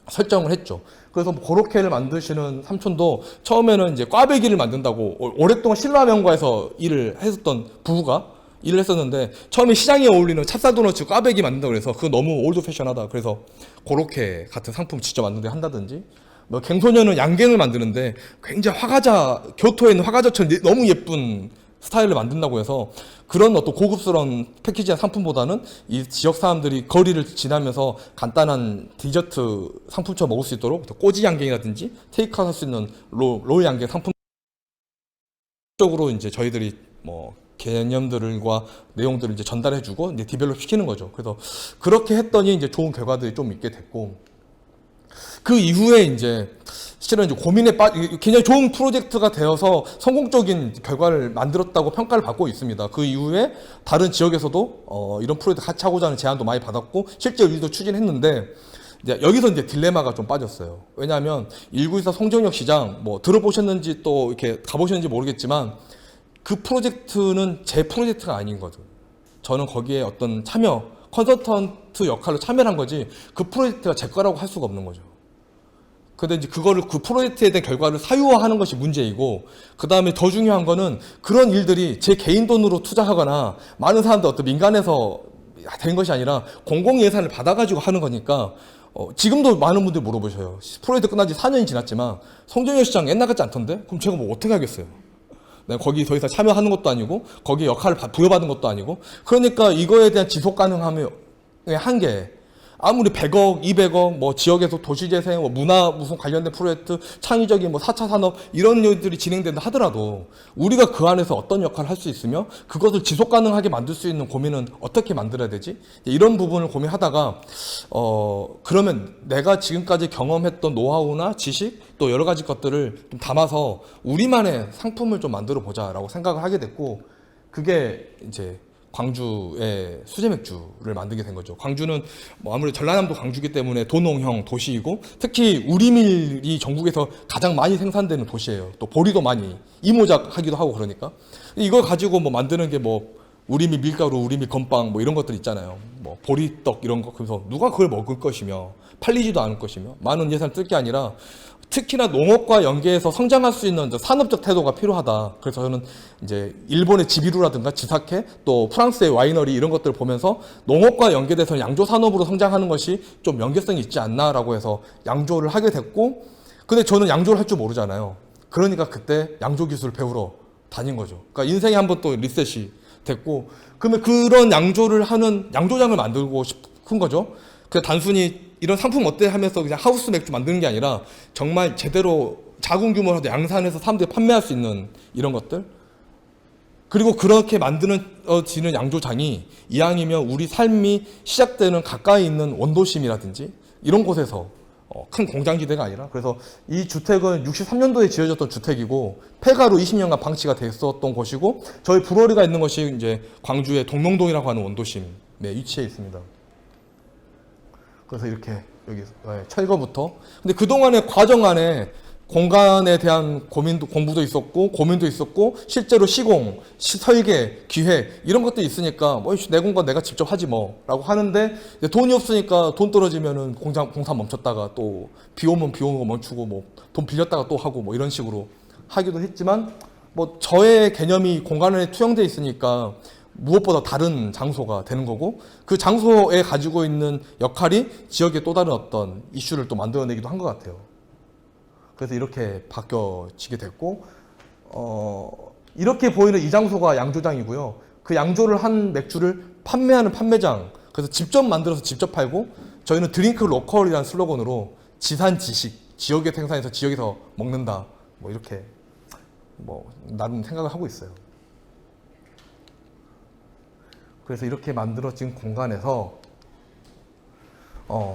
설정을 했죠. 그래서 뭐 고로케를 만드시는 삼촌도 처음에는 이제 꽈배기를 만든다고 오랫동안 신라면과에서 일을 했었던 부부가 일을 했었는데, 처음에 시장에 어울리는 찹쌀도너츠 꽈배기 만든다고 그래서 그거 너무 올드 패션하다 그래서 고로케 같은 상품 직접 만드는데 한다든지, 뭐 갱소년은 양갱을 만드는데 굉장히 화과자, 교토에 있는 화과자처럼 너무 예쁜 스타일을 만든다고 해서 그런 어떤 고급스러운 패키지한 상품보다는 이 지역 사람들이 거리를 지나면서 간단한 디저트 상품처럼 먹을 수 있도록 꼬지 양갱이라든지 테이크아웃 할 수 있는 롤 양갱 상품 쪽으로 이제 저희들이 뭐 개념들과 내용들을 이제 전달해주고 이제 디벨롭 시키는 거죠. 그래서 그렇게 했더니 이제 좋은 결과들이 좀 있게 됐고, 그 이후에 이제 실은 이제 고민에 굉장히 좋은 프로젝트가 되어서 성공적인 결과를 만들었다고 평가를 받고 있습니다. 그 이후에 다른 지역에서도 이런 프로젝트 같이 하고자 하는 제안도 많이 받았고 실제 일도 추진했는데, 이제 여기서 이제 딜레마가 좀 빠졌어요. 왜냐하면 1924 송정역 시장 뭐 들어보셨는지 또 이렇게 가보셨는지 모르겠지만 그 프로젝트는 제 프로젝트가 아닌 거죠. 저는 거기에 어떤 참여, 컨설턴트 역할로 참여를 한 거지 그 프로젝트가 제 거라고 할 수가 없는 거죠. 근데 이제 그거를 그 프로젝트에 대한 결과를 사유화하는 것이 문제이고, 그 다음에 더 중요한 거는 그런 일들이 제 개인 돈으로 투자하거나 많은 사람들 어떤 민간에서 된 것이 아니라 공공 예산을 받아가지고 하는 거니까 지금도 많은 분들이 물어보셔요. 프로젝트 끝난 지 4년이 지났지만 송정역 시장 옛날 같지 않던데? 그럼 제가 뭐 어떻게 하겠어요? 내가 거기 더 이상 참여하는 것도 아니고 거기에 역할을 부여받은 것도 아니고, 그러니까 이거에 대한 지속 가능함의 한계, 아무리 100억, 200억, 뭐 지역에서 도시재생, 뭐 문화 무슨 관련된 프로젝트, 창의적인 뭐 4차 산업 이런 일들이 진행된다 하더라도 우리가 그 안에서 어떤 역할을 할 수 있으며 그것을 지속 가능하게 만들 수 있는 고민은 어떻게 만들어야 되지? 이런 부분을 고민하다가 그러면 내가 지금까지 경험했던 노하우나 지식 또 여러 가지 것들을 좀 담아서 우리만의 상품을 좀 만들어 보자라고 생각을 하게 됐고, 그게 이제 광주의 수제 맥주를 만들게 된 거죠. 광주는 뭐 아무래도 전라남도 광주기 때문에 도농형 도시이고, 특히 우리밀이 전국에서 가장 많이 생산되는 도시예요. 또 보리도 많이 이모작하기도 하고, 그러니까 이걸 가지고 뭐 만드는 게 뭐 우리밀 밀가루, 우리밀 건빵 뭐 이런 것들 있잖아요. 뭐 보리떡 이런 거. 그래서 누가 그걸 먹을 것이며 팔리지도 않을 것이며 많은 예산을 쓸 게 아니라 특히나 농업과 연계해서 성장할 수 있는 이제 산업적 태도가 필요하다. 그래서 저는 이제 일본의 지비루라든가 지사케 또 프랑스의 와이너리 이런 것들을 보면서 농업과 연계돼서 양조 산업으로 성장하는 것이 좀 연계성이 있지 않나라고 해서 양조를 하게 됐고, 근데 저는 양조를 할 줄 모르잖아요. 그러니까 그때 양조 기술을 배우러 다닌 거죠. 그러니까 인생에 한번 또 리셋이 됐고, 그러면 그런 양조를 하는 양조장을 만들고 싶은 거죠. 그 단순히 이런 상품 어때 하면서 그냥 하우스 맥주 만드는 게 아니라 정말 제대로 작은 규모라도 양산해서 사람들이 판매할 수 있는 이런 것들. 그리고 그렇게 만들어지는 양조장이 이왕이면 우리 삶이 시작되는 가까이 있는 원도심이라든지 이런 곳에서 큰 공장지대가 아니라, 그래서 이 주택은 63년도에 지어졌던 주택이고 폐가로 20년간 방치가 돼 있었던 곳이고, 저희 브루어리가 있는 것이 이제 광주의 동명동이라고 하는 원도심에 위치해 있습니다. 그래서 이렇게 여기 철거부터. 근데 그동안의 과정 안에 공간에 대한 공부도 있었고 고민도 있었고 실제로 시공, 설계, 기획 이런 것도 있으니까 뭐 내 공간 내가 직접 하지 뭐라고 하는데, 돈이 없으니까 돈 떨어지면은 공사 멈췄다가 또 비 오면 비 오는 거 멈추고 뭐 돈 빌렸다가 또 하고 뭐 이런 식으로 하기도 했지만, 뭐 저의 개념이 공간 안에 투영돼 있으니까 무엇보다 다른 장소가 되는 거고, 그 장소에 가지고 있는 역할이 지역의 또 다른 어떤 이슈를 또 만들어내기도 한 것 같아요. 그래서 이렇게 바뀌어지게 됐고, 이렇게 보이는 이 장소가 양조장이고요. 그 양조를 한 맥주를 판매하는 판매장, 그래서 직접 만들어서 직접 팔고, 저희는 드링크 로컬이라는 슬로건으로 지산 지식, 지역의 생산해서 지역에서 먹는다, 뭐 이렇게 뭐 나름 생각을 하고 있어요. 그래서 이렇게 만들어진 공간에서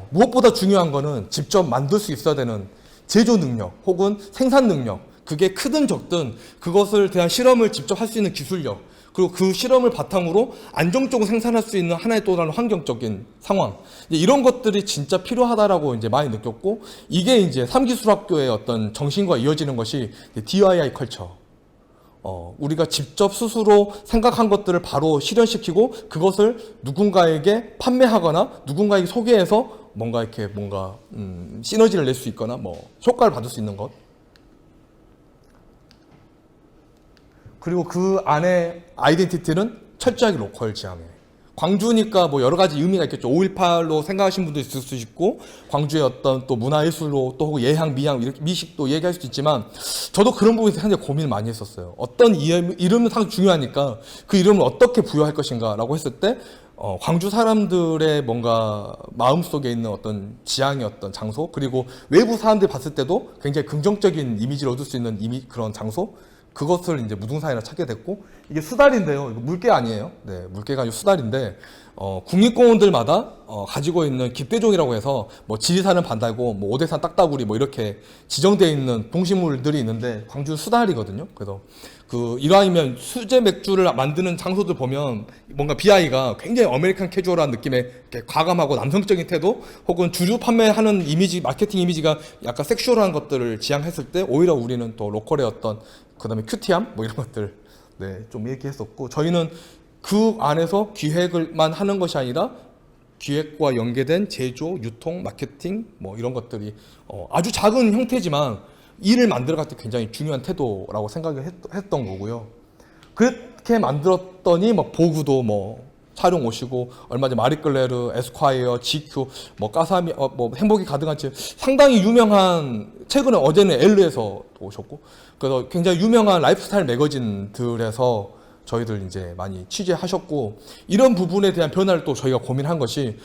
무엇보다 중요한 거는 직접 만들 수 있어야 되는 제조 능력 혹은 생산 능력, 그게 크든 적든 그것을 대한 실험을 직접 할 수 있는 기술력, 그리고 그 실험을 바탕으로 안정적으로 생산할 수 있는 하나의 또 다른 환경적인 상황, 이런 것들이 진짜 필요하다라고 이제 많이 느꼈고, 이게 이제 3기술학교의 어떤 정신과 이어지는 것이 DIY 컬처. 우리가 직접 스스로 생각한 것들을 바로 실현시키고 그것을 누군가에게 판매하거나 누군가에게 소개해서 뭔가 시너지를 낼 수 있거나 뭐 효과를 받을 수 있는 것. 그리고 그 안에 아이덴티티는 철저하게 로컬 지향에. 광주니까 뭐 여러 가지 의미가 있겠죠. 5.18로 생각하시는 분도 있을 수 있고, 광주의 어떤 또 문화예술로 또 혹은 예향, 미향, 이렇게 미식도 얘기할 수도 있지만, 저도 그런 부분에서 굉장히 고민을 많이 했었어요. 어떤 이름은 상당히 중요하니까 그 이름을 어떻게 부여할 것인가라고 했을 때, 광주 사람들의 뭔가 마음속에 있는 어떤 지향의 어떤 장소, 그리고 외부 사람들이 봤을 때도 굉장히 긍정적인 이미지를 얻을 수 있는 그런 장소, 그것을 이제 무등산이라 찾게 됐고, 이게 수달인데요. 이거 물개 아니에요. 네, 물개가 아니고 수달인데, 국립공원들마다 가지고 있는 깃대종이라고 해서 뭐 지리산은 반달고 뭐 오대산 딱따구리 뭐 이렇게 지정되어 있는 동식물들이 있는데, 광주는 수달이거든요. 그래서 이왕이면 수제 맥주를 만드는 장소들 보면 뭔가 BI가 굉장히 아메리칸 캐주얼한 느낌의 이렇게 과감하고 남성적인 태도, 혹은 주류 판매하는 이미지, 마케팅 이미지가 약간 섹슈얼한 것들을 지향했을 때 오히려 우리는 또 로컬의 어떤 그다음에 큐티함 뭐 이런 것들 좀 얘기했었고, 저희는 그 안에서 기획을만 하는 것이 아니라 기획과 연계된 제조, 유통, 마케팅 뭐 이런 것들이 아주 작은 형태지만 일을 만들어갈 때 굉장히 중요한 태도라고 생각을 했던 거고요. 그렇게 만들었더니 뭐 보구도 뭐 촬영 오시고, 얼마 전 마리끌레르, 에스콰이어, GQ, 뭐 까사미, 뭐 행복이 가득한 집, 상당히 유명한, 최근에 어제는 엘르에서 오셨고, 그래서 굉장히 유명한 라이프스타일 매거진들에서 저희들 이제 많이 취재하셨고, 이런 부분에 대한 변화를 또 저희가 고민한 것이,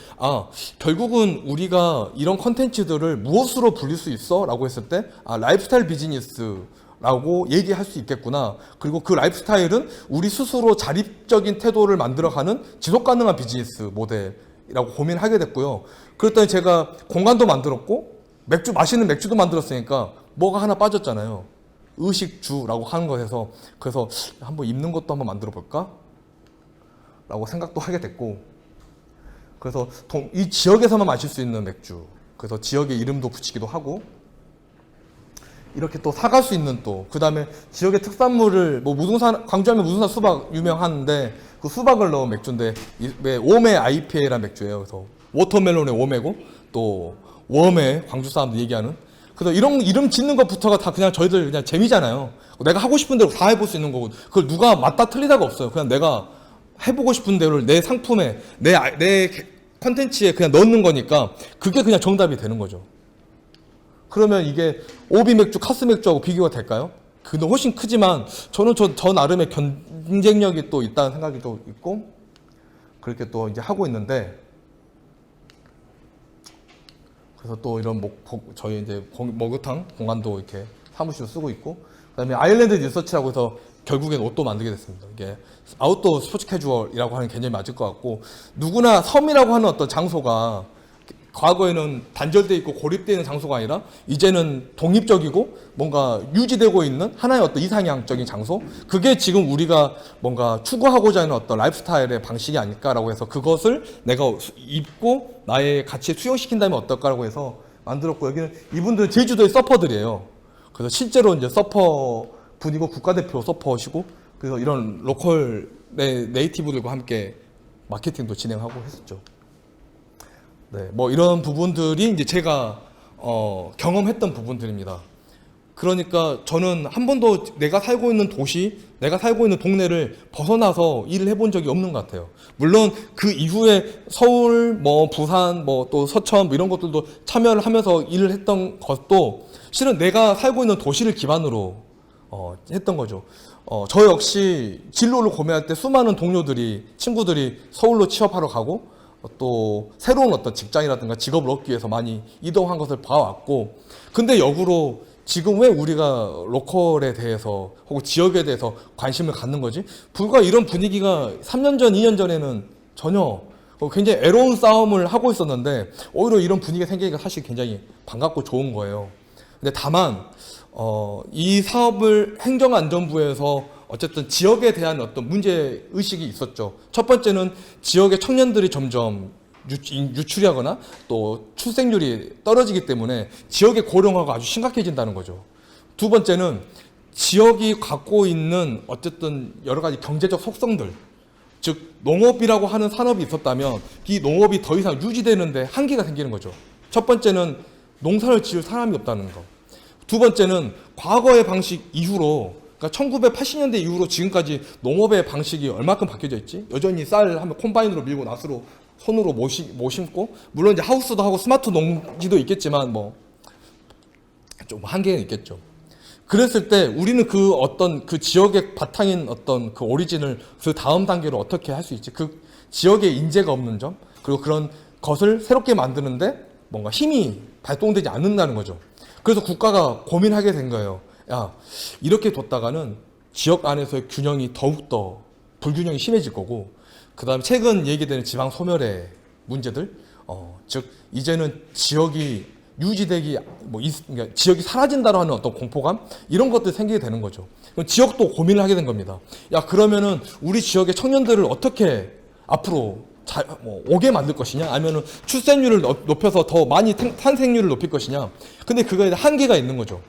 결국은 우리가 이런 컨텐츠들을 무엇으로 불릴 수 있어? 라고 했을 때, 라이프스타일 비즈니스 라고 얘기할 수 있겠구나. 그리고 그 라이프스타일은 우리 스스로 자립적인 태도를 만들어가는 지속 가능한 비즈니스 모델이라고 고민하게 됐고요. 그랬더니 제가 공간도 만들었고 맛있는 맥주도 만들었으니까 뭐가 하나 빠졌잖아요. 의식주라고 하는 것에서, 그래서 한번 입는 것도 한번 만들어 볼까? 라고 생각도 하게 됐고, 그래서 이 지역에서만 마실 수 있는 맥주, 그래서 지역의 이름도 붙이기도 하고, 이렇게 또 사갈 수 있는 그 다음에 지역의 특산물을, 뭐 무등산, 광주하면 무등산 수박 유명한데, 그 수박을 넣은 맥주인데, 웜의 IPA라는 맥주예요. 그래서 워터멜론의 웜이고, 또 웜의 광주 사람들 얘기하는, 그래서 이런 이름 짓는 것부터가 다 그냥 저희들 그냥 재미잖아요. 내가 하고 싶은 대로 다 해볼 수 있는 거고, 그걸 누가 맞다 틀리다가 없어요. 그냥 내가 해보고 싶은 대로 내 상품에, 내 컨텐츠에 그냥 넣는 거니까 그게 그냥 정답이 되는 거죠. 그러면 이게 오비 맥주, 카스 맥주하고 비교가 될까요? 그건 훨씬 크지만 저는 저 나름의 경쟁력이 또 있다는 생각이 또 있고, 그렇게 또 이제 하고 있는데, 그래서 또 이런 저희 이제 목욕탕 공간도 이렇게 사무실로 쓰고 있고, 그다음에 아일랜드 리서치라고 해서 결국엔 옷도 만들게 됐습니다. 이게 아웃도어 스포츠 캐주얼이라고 하는 개념이 맞을 것 같고, 누구나 섬이라고 하는 어떤 장소가 과거에는 단절되어 있고 고립되어 있는 장소가 아니라 이제는 독립적이고 뭔가 유지되고 있는 하나의 어떤 이상향적인 장소, 그게 지금 우리가 뭔가 추구하고자 하는 어떤 라이프스타일의 방식이 아닐까라고 해서 그것을 내가 입고 나의 가치에 수용시킨다면 어떨까라고 해서 만들었고, 여기는 이분들은 제주도의 서퍼들이에요. 그래서 실제로 이제 서퍼 분이고 국가대표 서퍼시고, 그래서 이런 로컬 네이티브들과 함께 마케팅도 진행하고 했었죠. 네, 뭐 이런 부분들이 이제 제가 경험했던 부분들입니다. 그러니까 저는 한 번도 내가 살고 있는 도시, 내가 살고 있는 동네를 벗어나서 일을 해본 적이 없는 것 같아요. 물론 그 이후에 서울, 뭐 부산, 뭐 또 서천 뭐 이런 것들도 참여를 하면서 일을 했던 것도 실은 내가 살고 있는 도시를 기반으로 했던 거죠. 저 역시 진로를 고민할 때 수많은 동료들이, 친구들이 서울로 취업하러 가고 또 새로운 어떤 직장이라든가 직업을 얻기 위해서 많이 이동한 것을 봐왔고, 근데 역으로 지금 왜 우리가 로컬에 대해서 혹은 지역에 대해서 관심을 갖는 거지? 불과 이런 분위기가 3년 전, 2년 전에는 전혀 굉장히 애로운 싸움을 하고 있었는데, 오히려 이런 분위기가 생기니까 사실 굉장히 반갑고 좋은 거예요. 근데 다만 이 사업을 행정안전부에서 어쨌든 지역에 대한 어떤 문제 의식이 있었죠. 첫 번째는 지역의 청년들이 점점 유출하거나 또 출생률이 떨어지기 때문에 지역의 고령화가 아주 심각해진다는 거죠. 두 번째는 지역이 갖고 있는 어쨌든 여러 가지 경제적 속성들, 즉 농업이라고 하는 산업이 있었다면 이 농업이 더 이상 유지되는데 한계가 생기는 거죠. 첫 번째는 농사를 지을 사람이 없다는 거. 두 번째는 과거의 방식 이후로, 그러니까 1980년대 이후로 지금까지 농업의 방식이 얼마큼 바뀌어져 있지? 여전히 쌀 하면 콤바인으로 밀고 낫으로 손으로 못 심고, 물론 이제 하우스도 하고 스마트 농지도 있겠지만 뭐 좀 한계는 있겠죠. 그랬을 때 우리는 그 어떤 그 지역의 바탕인 어떤 그 오리진을 그 다음 단계로 어떻게 할 수 있지? 그 지역에 인재가 없는 점, 그리고 그런 것을 새롭게 만드는데 뭔가 힘이 발동되지 않는다는 거죠. 그래서 국가가 고민하게 된 거예요. 야, 이렇게 뒀다가는 지역 안에서의 균형이 더욱더 불균형이 심해질 거고, 그 다음에 최근 얘기되는 지방 소멸의 문제들, 즉 이제는 지역이 유지되기, 그러니까 지역이 사라진다고 하는 어떤 공포감, 이런 것들이 생기게 되는 거죠. 그럼 지역도 고민을 하게 된 겁니다. 야, 그러면은 우리 지역의 청년들을 어떻게 앞으로 오게 만들 것이냐, 아니면은 출생률을 높여서 더 많이 탄생률을 높일 것이냐. 근데 그거에 한계가 있는 거죠.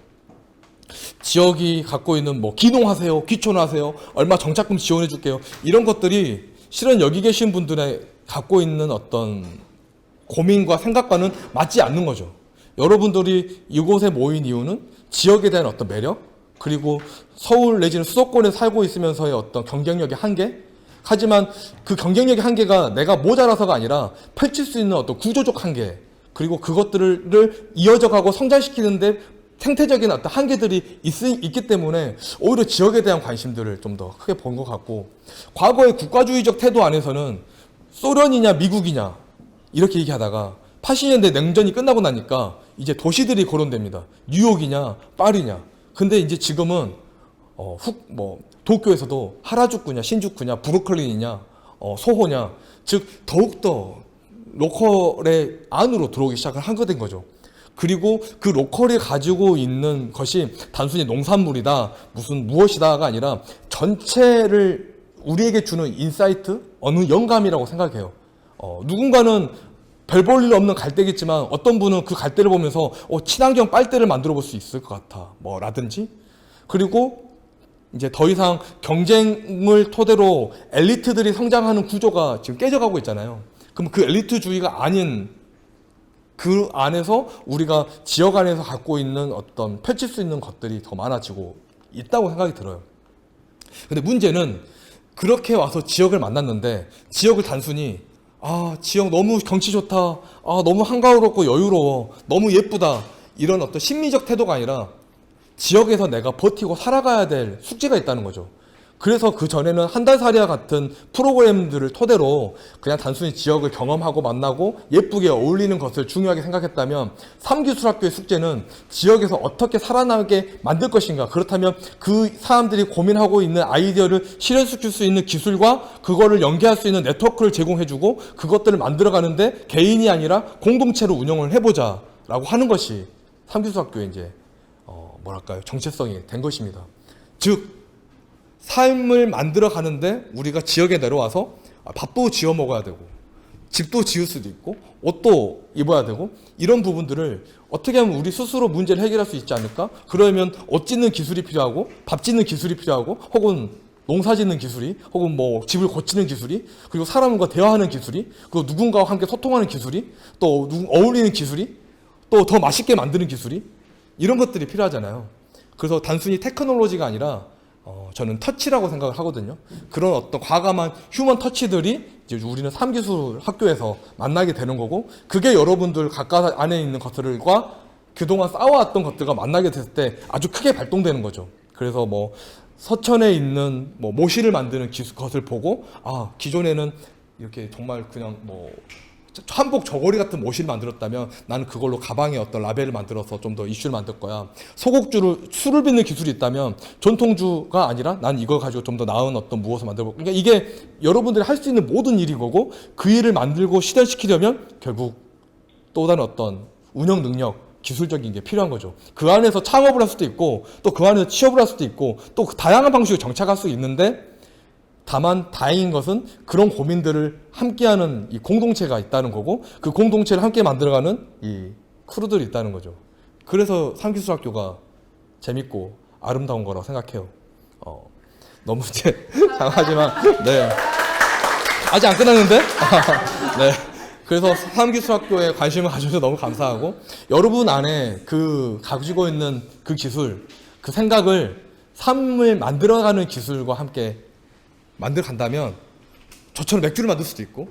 지역이 갖고 있는 뭐 기농하세요, 귀촌하세요, 얼마 정착금 지원해 줄게요, 이런 것들이 실은 여기 계신 분들의 갖고 있는 어떤 고민과 생각과는 맞지 않는 거죠. 여러분들이 이곳에 모인 이유는 지역에 대한 어떤 매력, 그리고 서울 내지는 수도권에 살고 있으면서의 어떤 경쟁력의 한계, 하지만 그 경쟁력의 한계가 내가 모자라서가 아니라 펼칠 수 있는 어떤 구조적 한계, 그리고 그것들을 이어져가고 성장시키는데 생태적인 어떤 한계들이 있기 때문에 오히려 지역에 대한 관심들을 좀 더 크게 본 것 같고, 과거의 국가주의적 태도 안에서는 소련이냐 미국이냐 이렇게 얘기하다가 80년대 냉전이 끝나고 나니까 이제 도시들이 거론됩니다. 뉴욕이냐 파리냐. 근데 이제 지금은 도쿄에서도 하라주쿠냐 신주쿠냐 브루클린이냐 소호냐, 즉 더욱더 로컬의 안으로 들어오기 시작을 하게 된 거죠. 그리고 그 로컬이 가지고 있는 것이 단순히 농산물이다, 무엇이다가 아니라 전체를 우리에게 주는 인사이트, 어느 영감이라고 생각해요. 누군가는 별 볼 일 없는 갈대겠지만 어떤 분은 그 갈대를 보면서 친환경 빨대를 만들어 볼 수 있을 것 같아, 라든지. 그리고 이제 더 이상 경쟁을 토대로 엘리트들이 성장하는 구조가 지금 깨져가고 있잖아요. 그럼 그 엘리트주의가 아닌 그 안에서 우리가 지역 안에서 갖고 있는 어떤 펼칠 수 있는 것들이 더 많아지고 있다고 생각이 들어요. 근데 문제는 그렇게 와서 지역을 만났는데 지역을 단순히 지역 너무 경치 좋다, 너무 한가롭고 여유로워, 너무 예쁘다, 이런 어떤 심리적 태도가 아니라 지역에서 내가 버티고 살아가야 될 숙제가 있다는 거죠. 그래서 그 전에는 한 달 살이와 같은 프로그램들을 토대로 그냥 단순히 지역을 경험하고 만나고 예쁘게 어울리는 것을 중요하게 생각했다면 3기술학교의 숙제는 지역에서 어떻게 살아나게 만들 것인가, 그렇다면 그 사람들이 고민하고 있는 아이디어를 실현시킬 수 있는 기술과 그거를 연계할 수 있는 네트워크를 제공해주고 그것들을 만들어가는데 개인이 아니라 공동체로 운영을 해보자 라고 하는 것이 3기술학교의 이제 정체성이 된 것입니다. 즉 삶을 만들어 가는데 우리가 지역에 내려와서 밥도 지어 먹어야 되고 집도 지을 수도 있고 옷도 입어야 되고 이런 부분들을 어떻게 하면 우리 스스로 문제를 해결할 수 있지 않을까? 그러면 옷 짓는 기술이 필요하고 밥 짓는 기술이 필요하고 혹은 농사 짓는 기술이 혹은 뭐 집을 고치는 기술이 그리고 사람과 대화하는 기술이 그리고 누군가와 함께 소통하는 기술이 또 어울리는 기술이 또 더 맛있게 만드는 기술이 이런 것들이 필요하잖아요. 그래서 단순히 테크놀로지가 아니라 저는 터치라고 생각을 하거든요. 그런 어떤 과감한 휴먼 터치들이 이제 우리는 3기술 학교에서 만나게 되는 거고 그게 여러분들 각각 안에 있는 것들과 그동안 쌓아왔던 것들과 만나게 됐을 때 아주 크게 발동되는 거죠. 그래서 뭐 서천에 있는 뭐 모시를 만드는 것을 보고 기존에는 이렇게 정말 그냥 뭐 한복 저고리 같은 모시를 만들었다면 나는 그걸로 가방에 어떤 라벨을 만들어서 좀 더 이슈를 만들 거야. 소곡주를 술을 빚는 기술이 있다면 전통주가 아니라 난 이걸 가지고 좀 더 나은 어떤 무엇을 만들고, 그러니까 이게 여러분들이 할 수 있는 모든 일이 거고 그 일을 만들고 실현시키려면 결국 또 다른 어떤 운영 능력, 기술적인 게 필요한 거죠. 그 안에서 창업을 할 수도 있고 또 그 안에서 취업을 할 수도 있고 또 다양한 방식으로 정착할 수 있는데, 다만 다행인 것은 그런 고민들을 함께하는 이 공동체가 있다는 거고 그 공동체를 함께 만들어가는 이 크루들이 있다는 거죠. 그래서 3기술학교가 재밌고 아름다운 거라고 생각해요. 너무 이제 장하지만 네, 아직 안 끝났는데 네. 그래서 3기술학교에 관심을 가져주셔서 너무 감사하고 여러분 안에 그 가지고 있는 그 기술, 그 생각을 삶을 만들어가는 기술과 함께 만들어 간다면 저처럼 맥주를 만들 수도 있고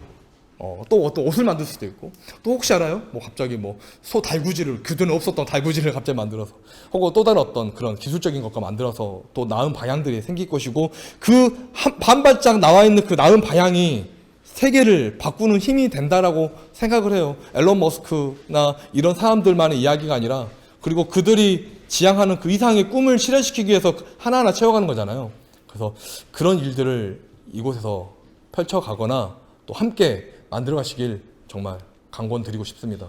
또 어떤 옷을 만들 수도 있고 또 혹시 알아요? 뭐 갑자기 뭐 소 달구지를 그전에 없었던 달구지를 갑자기 만들어서 혹은 또 다른 어떤 그런 기술적인 것과 만들어서 또 나은 방향들이 생길 것이고 그 한 발짝 나와 있는 그 나은 방향이 세계를 바꾸는 힘이 된다라고 생각을 해요. 앨런 머스크나 이런 사람들만의 이야기가 아니라 그리고 그들이 지향하는 그 이상의 꿈을 실현시키기 위해서 하나하나 채워가는 거잖아요. 그래서 그런 일들을 이곳에서 펼쳐가거나 또 함께 만들어 가시길 정말 강권드리고 싶습니다.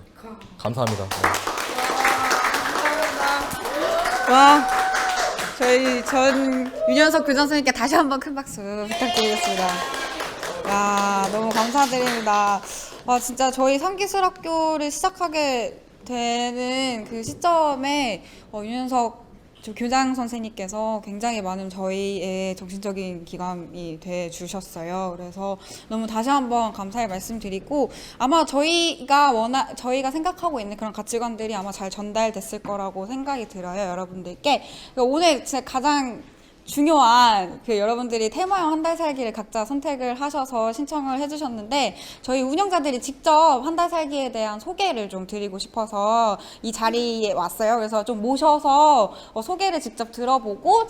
감사합니다. 와, 저희 전 윤현석 교장 선생님께 다시 한번 큰 박수 부탁드리겠습니다. 야, 너무 감사드립니다. 와, 진짜 저희 3기술학교를 시작하게 되는 그 시점에 윤현석 교장 선생님께서 굉장히 많은 저희의 정신적인 기감이 돼 주셨어요. 그래서 너무 다시 한번 감사의 말씀드리고 아마 저희가 생각하고 있는 그런 가치관들이 아마 잘 전달됐을 거라고 생각이 들어요, 여러분들께. 오늘 진짜 가장 중요한 여러분들이 테마형 한 달 살기를 각자 선택을 하셔서 신청을 해주셨는데 저희 운영자들이 직접 한 달 살기에 대한 소개를 좀 드리고 싶어서 이 자리에 왔어요. 그래서 좀 모셔서 소개를 직접 들어보고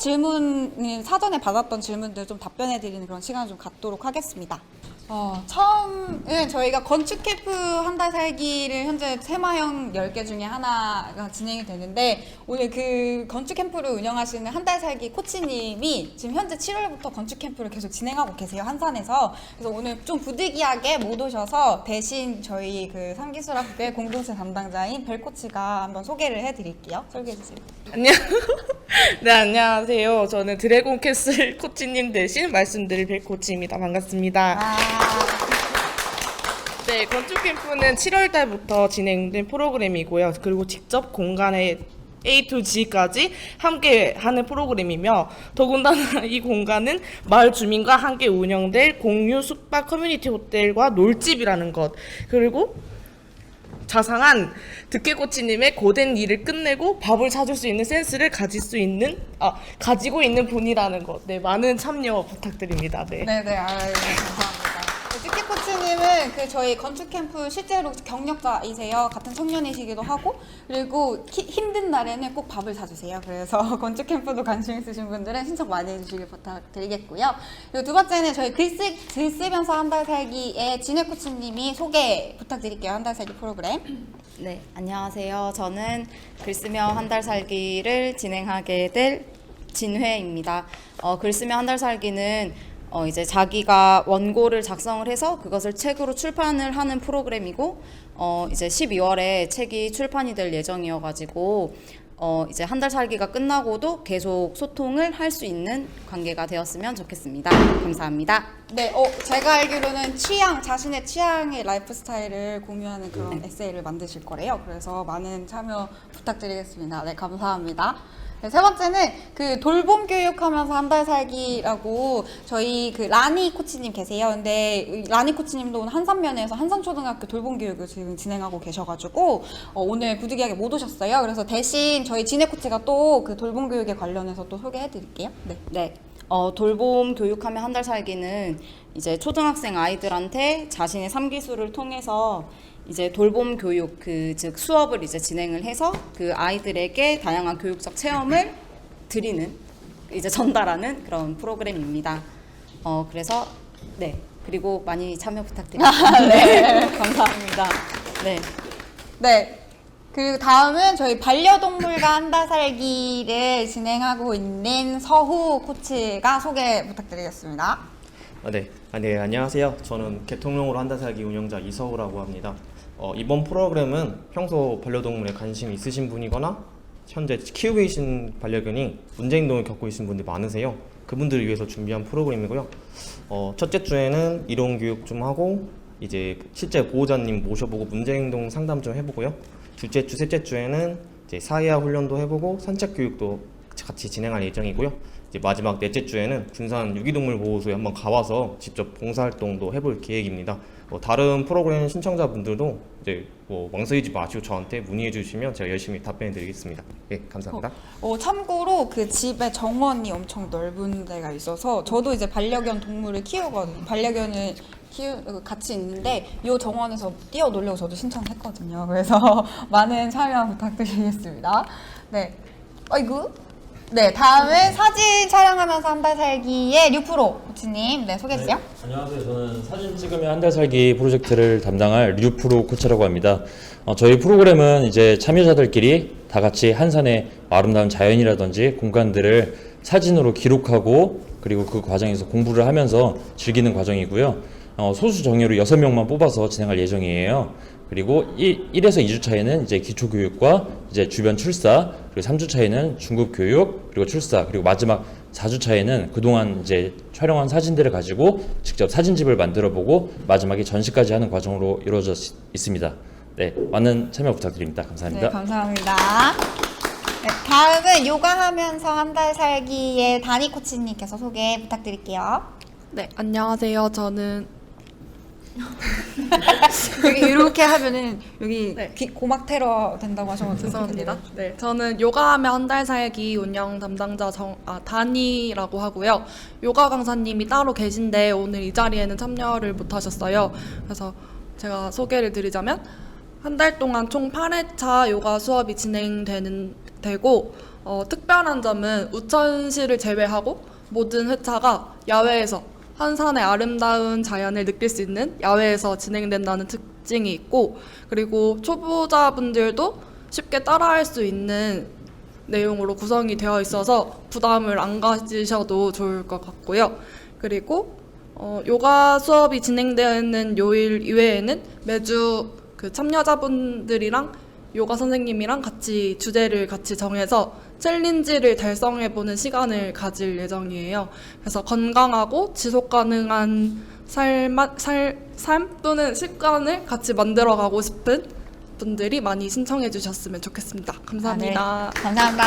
사전에 받았던 질문들 좀 답변해 드리는 그런 시간을 좀 갖도록 하겠습니다. 처음은 저희가 건축 캠프 한 달 살기를 현재 테마형 10개 중에 하나가 진행이 되는데 오늘 그 건축 캠프를 운영하시는 한 달 살기 코치님이 지금 현재 7월부터 건축 캠프를 계속 진행하고 계세요, 한산에서. 그래서 오늘 좀 부득이하게 못 오셔서 대신 저희 그 3기술학교의 공동체 담당자인 벨 코치가 한번 소개를 해드릴게요. 소개해 주세요. 네, 안녕하세요. 저는 드래곤 캐슬 코치님 대신 말씀드릴 벨 코치입니다. 반갑습니다. 네, 건축 캠프는 7월 달부터 진행된 프로그램이고요. 그리고 직접 공간에 A to G까지 함께 하는 프로그램이며 더군다나 이 공간은 마을 주민과 함께 운영될 공유 숙박 커뮤니티 호텔과 놀집이라는 것, 그리고 자상한 득깨꼬치님의 고된 일을 끝내고 밥을 사줄 수 있는 센스를 가지고 있는 분이라는 것. 네, 많은 참여 부탁드립니다. 네. 네네, 감사합니다. 찌끼코치님은 그 저희 건축 캠프 실제로 경력자이세요. 같은 청년이시기도 하고, 그리고 힘든 날에는 꼭 밥을 사주세요. 그래서 건축 캠프도 관심 있으신 분들은 신청 많이 해주시길 부탁드리겠고요. 그리고 두 번째는 저희 글 쓰면서 한 달 살기의 진해 코치님이 소개 부탁드릴게요. 한 달 살기 프로그램. 네, 안녕하세요. 저는 글 쓰며 한 달 살기를 진행하게 될 진회입니다. 글 쓰며 한 달 살기는 이제 자기가 원고를 작성을 해서 그것을 책으로 출판을 하는 프로그램이고, 이제 12월에 책이 출판이 될 예정이어가지고, 이제 한 달 살기가 끝나고도 계속 소통을 할 수 있는 관계가 되었으면 좋겠습니다. 감사합니다. 네, 제가 알기로는 자신의 취향의 라이프 스타일을 공유하는 그런 에세이를 만드실 거래요. 그래서 많은 참여 부탁드리겠습니다. 네, 감사합니다. 네, 세 번째는 그 돌봄 교육하면서 한 달 살기라고 저희 그 라니 코치님 계세요. 근데 라니 코치님도 오늘 한산면에서 한산초등학교 돌봄 교육을 지금 진행하고 계셔가지고 오늘 부득이하게 못 오셨어요. 그래서 대신 저희 진해 코치가 또 그 돌봄 교육에 관련해서 또 소개해드릴게요. 네. 네. 돌봄 교육하며 한 달 살기는 이제 초등학생 아이들한테 자신의 3기술을 통해서 이제 돌봄 교육 즉 수업을 이제 진행을 해서 그 아이들에게 다양한 교육적 체험을 드리는, 이제 전달하는 그런 프로그램입니다. 그래서 네, 그리고 많이 참여 부탁드립니다. 네. 감사합니다. 네. 네. 그리고 다음은 저희 반려동물과 한 달 살기를 진행하고 있는 서후 코치가 소개 부탁드리겠습니다. 네, 안녕하세요. 저는 개통령으로 한 달 살기 운영자 이서우라고 합니다. 이번 프로그램은 평소 반려동물에 관심이 있으신 분이거나 현재 키우고 계신 반려견이 문제행동을 겪고 계신 분들 많으세요. 그분들을 위해서 준비한 프로그램이고요. 첫째 주에는 이론교육 좀 하고 이제 실제 보호자님 모셔보고 문제행동 상담 좀 해보고요. 둘째 주, 셋째 주에는 이제 사회화 훈련도 해보고 산책 교육도 같이 진행할 예정이고요. 이제 마지막 넷째 주에는 군산 유기동물 보호소에 한번 가봐서 직접 봉사활동도 해볼 계획입니다. 다른 프로그램 신청자분들도 이제 망설이지 마시고 저한테 문의해 주시면 제가 열심히 답변해 드리겠습니다. 네, 감사합니다. 참고로 그 집에 정원이 엄청 넓은 데가 있어서 저도 이제 반려견 동물을 키우거든요. 반려견을 같이 있는데 이 정원에서 뛰어놀려고 저도 신청했거든요. 그래서 많은 참여 부탁드리겠습니다. 네. 아이고. 네, 다음은 사진 촬영하면서 한 달 살기의 류프로 코치님, 네, 소개해주세요. 네, 안녕하세요. 저는 사진 찍으면 한 달 살기 프로젝트를 담당할 류프로 코치라고 합니다. 저희 프로그램은 이제 참여자들끼리 다 같이 한산의 아름다운 자연이라든지 공간들을 사진으로 기록하고 그리고 그 과정에서 공부를 하면서 즐기는 과정이고요. 소수 정예로 6명만 뽑아서 진행할 예정이에요. 그리고 1에서 2주 차에는 이제 기초교육과 이제 주변 출사, 그리고 3주 차에는 중급 교육, 그리고 출사, 그리고 마지막 4주 차에는 그동안 이제 촬영한 사진들을 가지고 직접 사진집을 만들어 보고 마지막에 전시까지 하는 과정으로 이루어져 있습니다. 네, 많은 참여 부탁드립니다. 감사합니다. 네, 감사합니다. 네, 다음은 요가하면서 한 달 살기의 다니 코치님께서 소개 부탁드릴게요. 네, 안녕하세요. 저는 여기 이렇게 하면은 여기 네. 고막 테러 된다고 하셔가지고 죄송합니다. 네, 저는 요가하며 한 달 살기 운영 담당자 다니라고 하고요. 요가 강사님이 따로 계신데 오늘 이 자리에는 참여를 못 하셨어요. 그래서 제가 소개를 드리자면 한 달 동안 총 8회차 요가 수업이 되고 특별한 점은 우천시를 제외하고 모든 회차가 야외에서 한산의 아름다운 자연을 느낄 수 있는 야외에서 진행된다는 특징이 있고, 그리고 초보자분들도 쉽게 따라할 수 있는 내용으로 구성이 되어 있어서 부담을 안 가지셔도 좋을 것 같고요. 그리고 요가 수업이 진행되는 요일 이외에는 매주 그 참여자분들이랑 요가 선생님이랑 같이 주제를 같이 정해서 챌린지를 달성해보는 시간을 가질 예정이에요. 그래서 건강하고 지속 가능한 삶 또는 습관을 같이 만들어가고 싶은 분들이 많이 신청해 주셨으면 좋겠습니다. 감사합니다. 네, 감사합니다.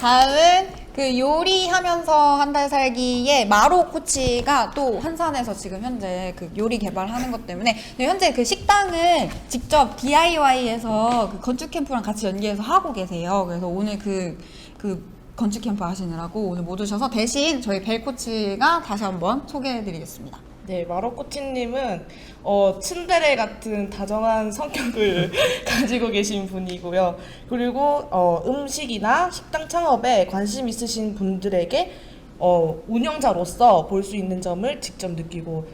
다음은 그 요리하면서 한 달 살기에 마로 코치가 또 한산에서 지금 현재 그 요리 개발하는 것 때문에 현재 그 식당을 직접 DIY해서 그 건축 캠프랑 같이 연계해서 하고 계세요. 그래서 오늘 그 건축 캠프 하시느라고 오늘 못 오셔서 대신 저희 벨 코치가 다시 한번 소개해드리겠습니다. 네, 마로 코치님은 츤데레 같은 다정한 성격을 가지고 계신 분이고요. 그리고 음식이나 식당 창업에 관심 있으신 분들에게 운영자로서 볼 수 있는 점을 직접 느끼고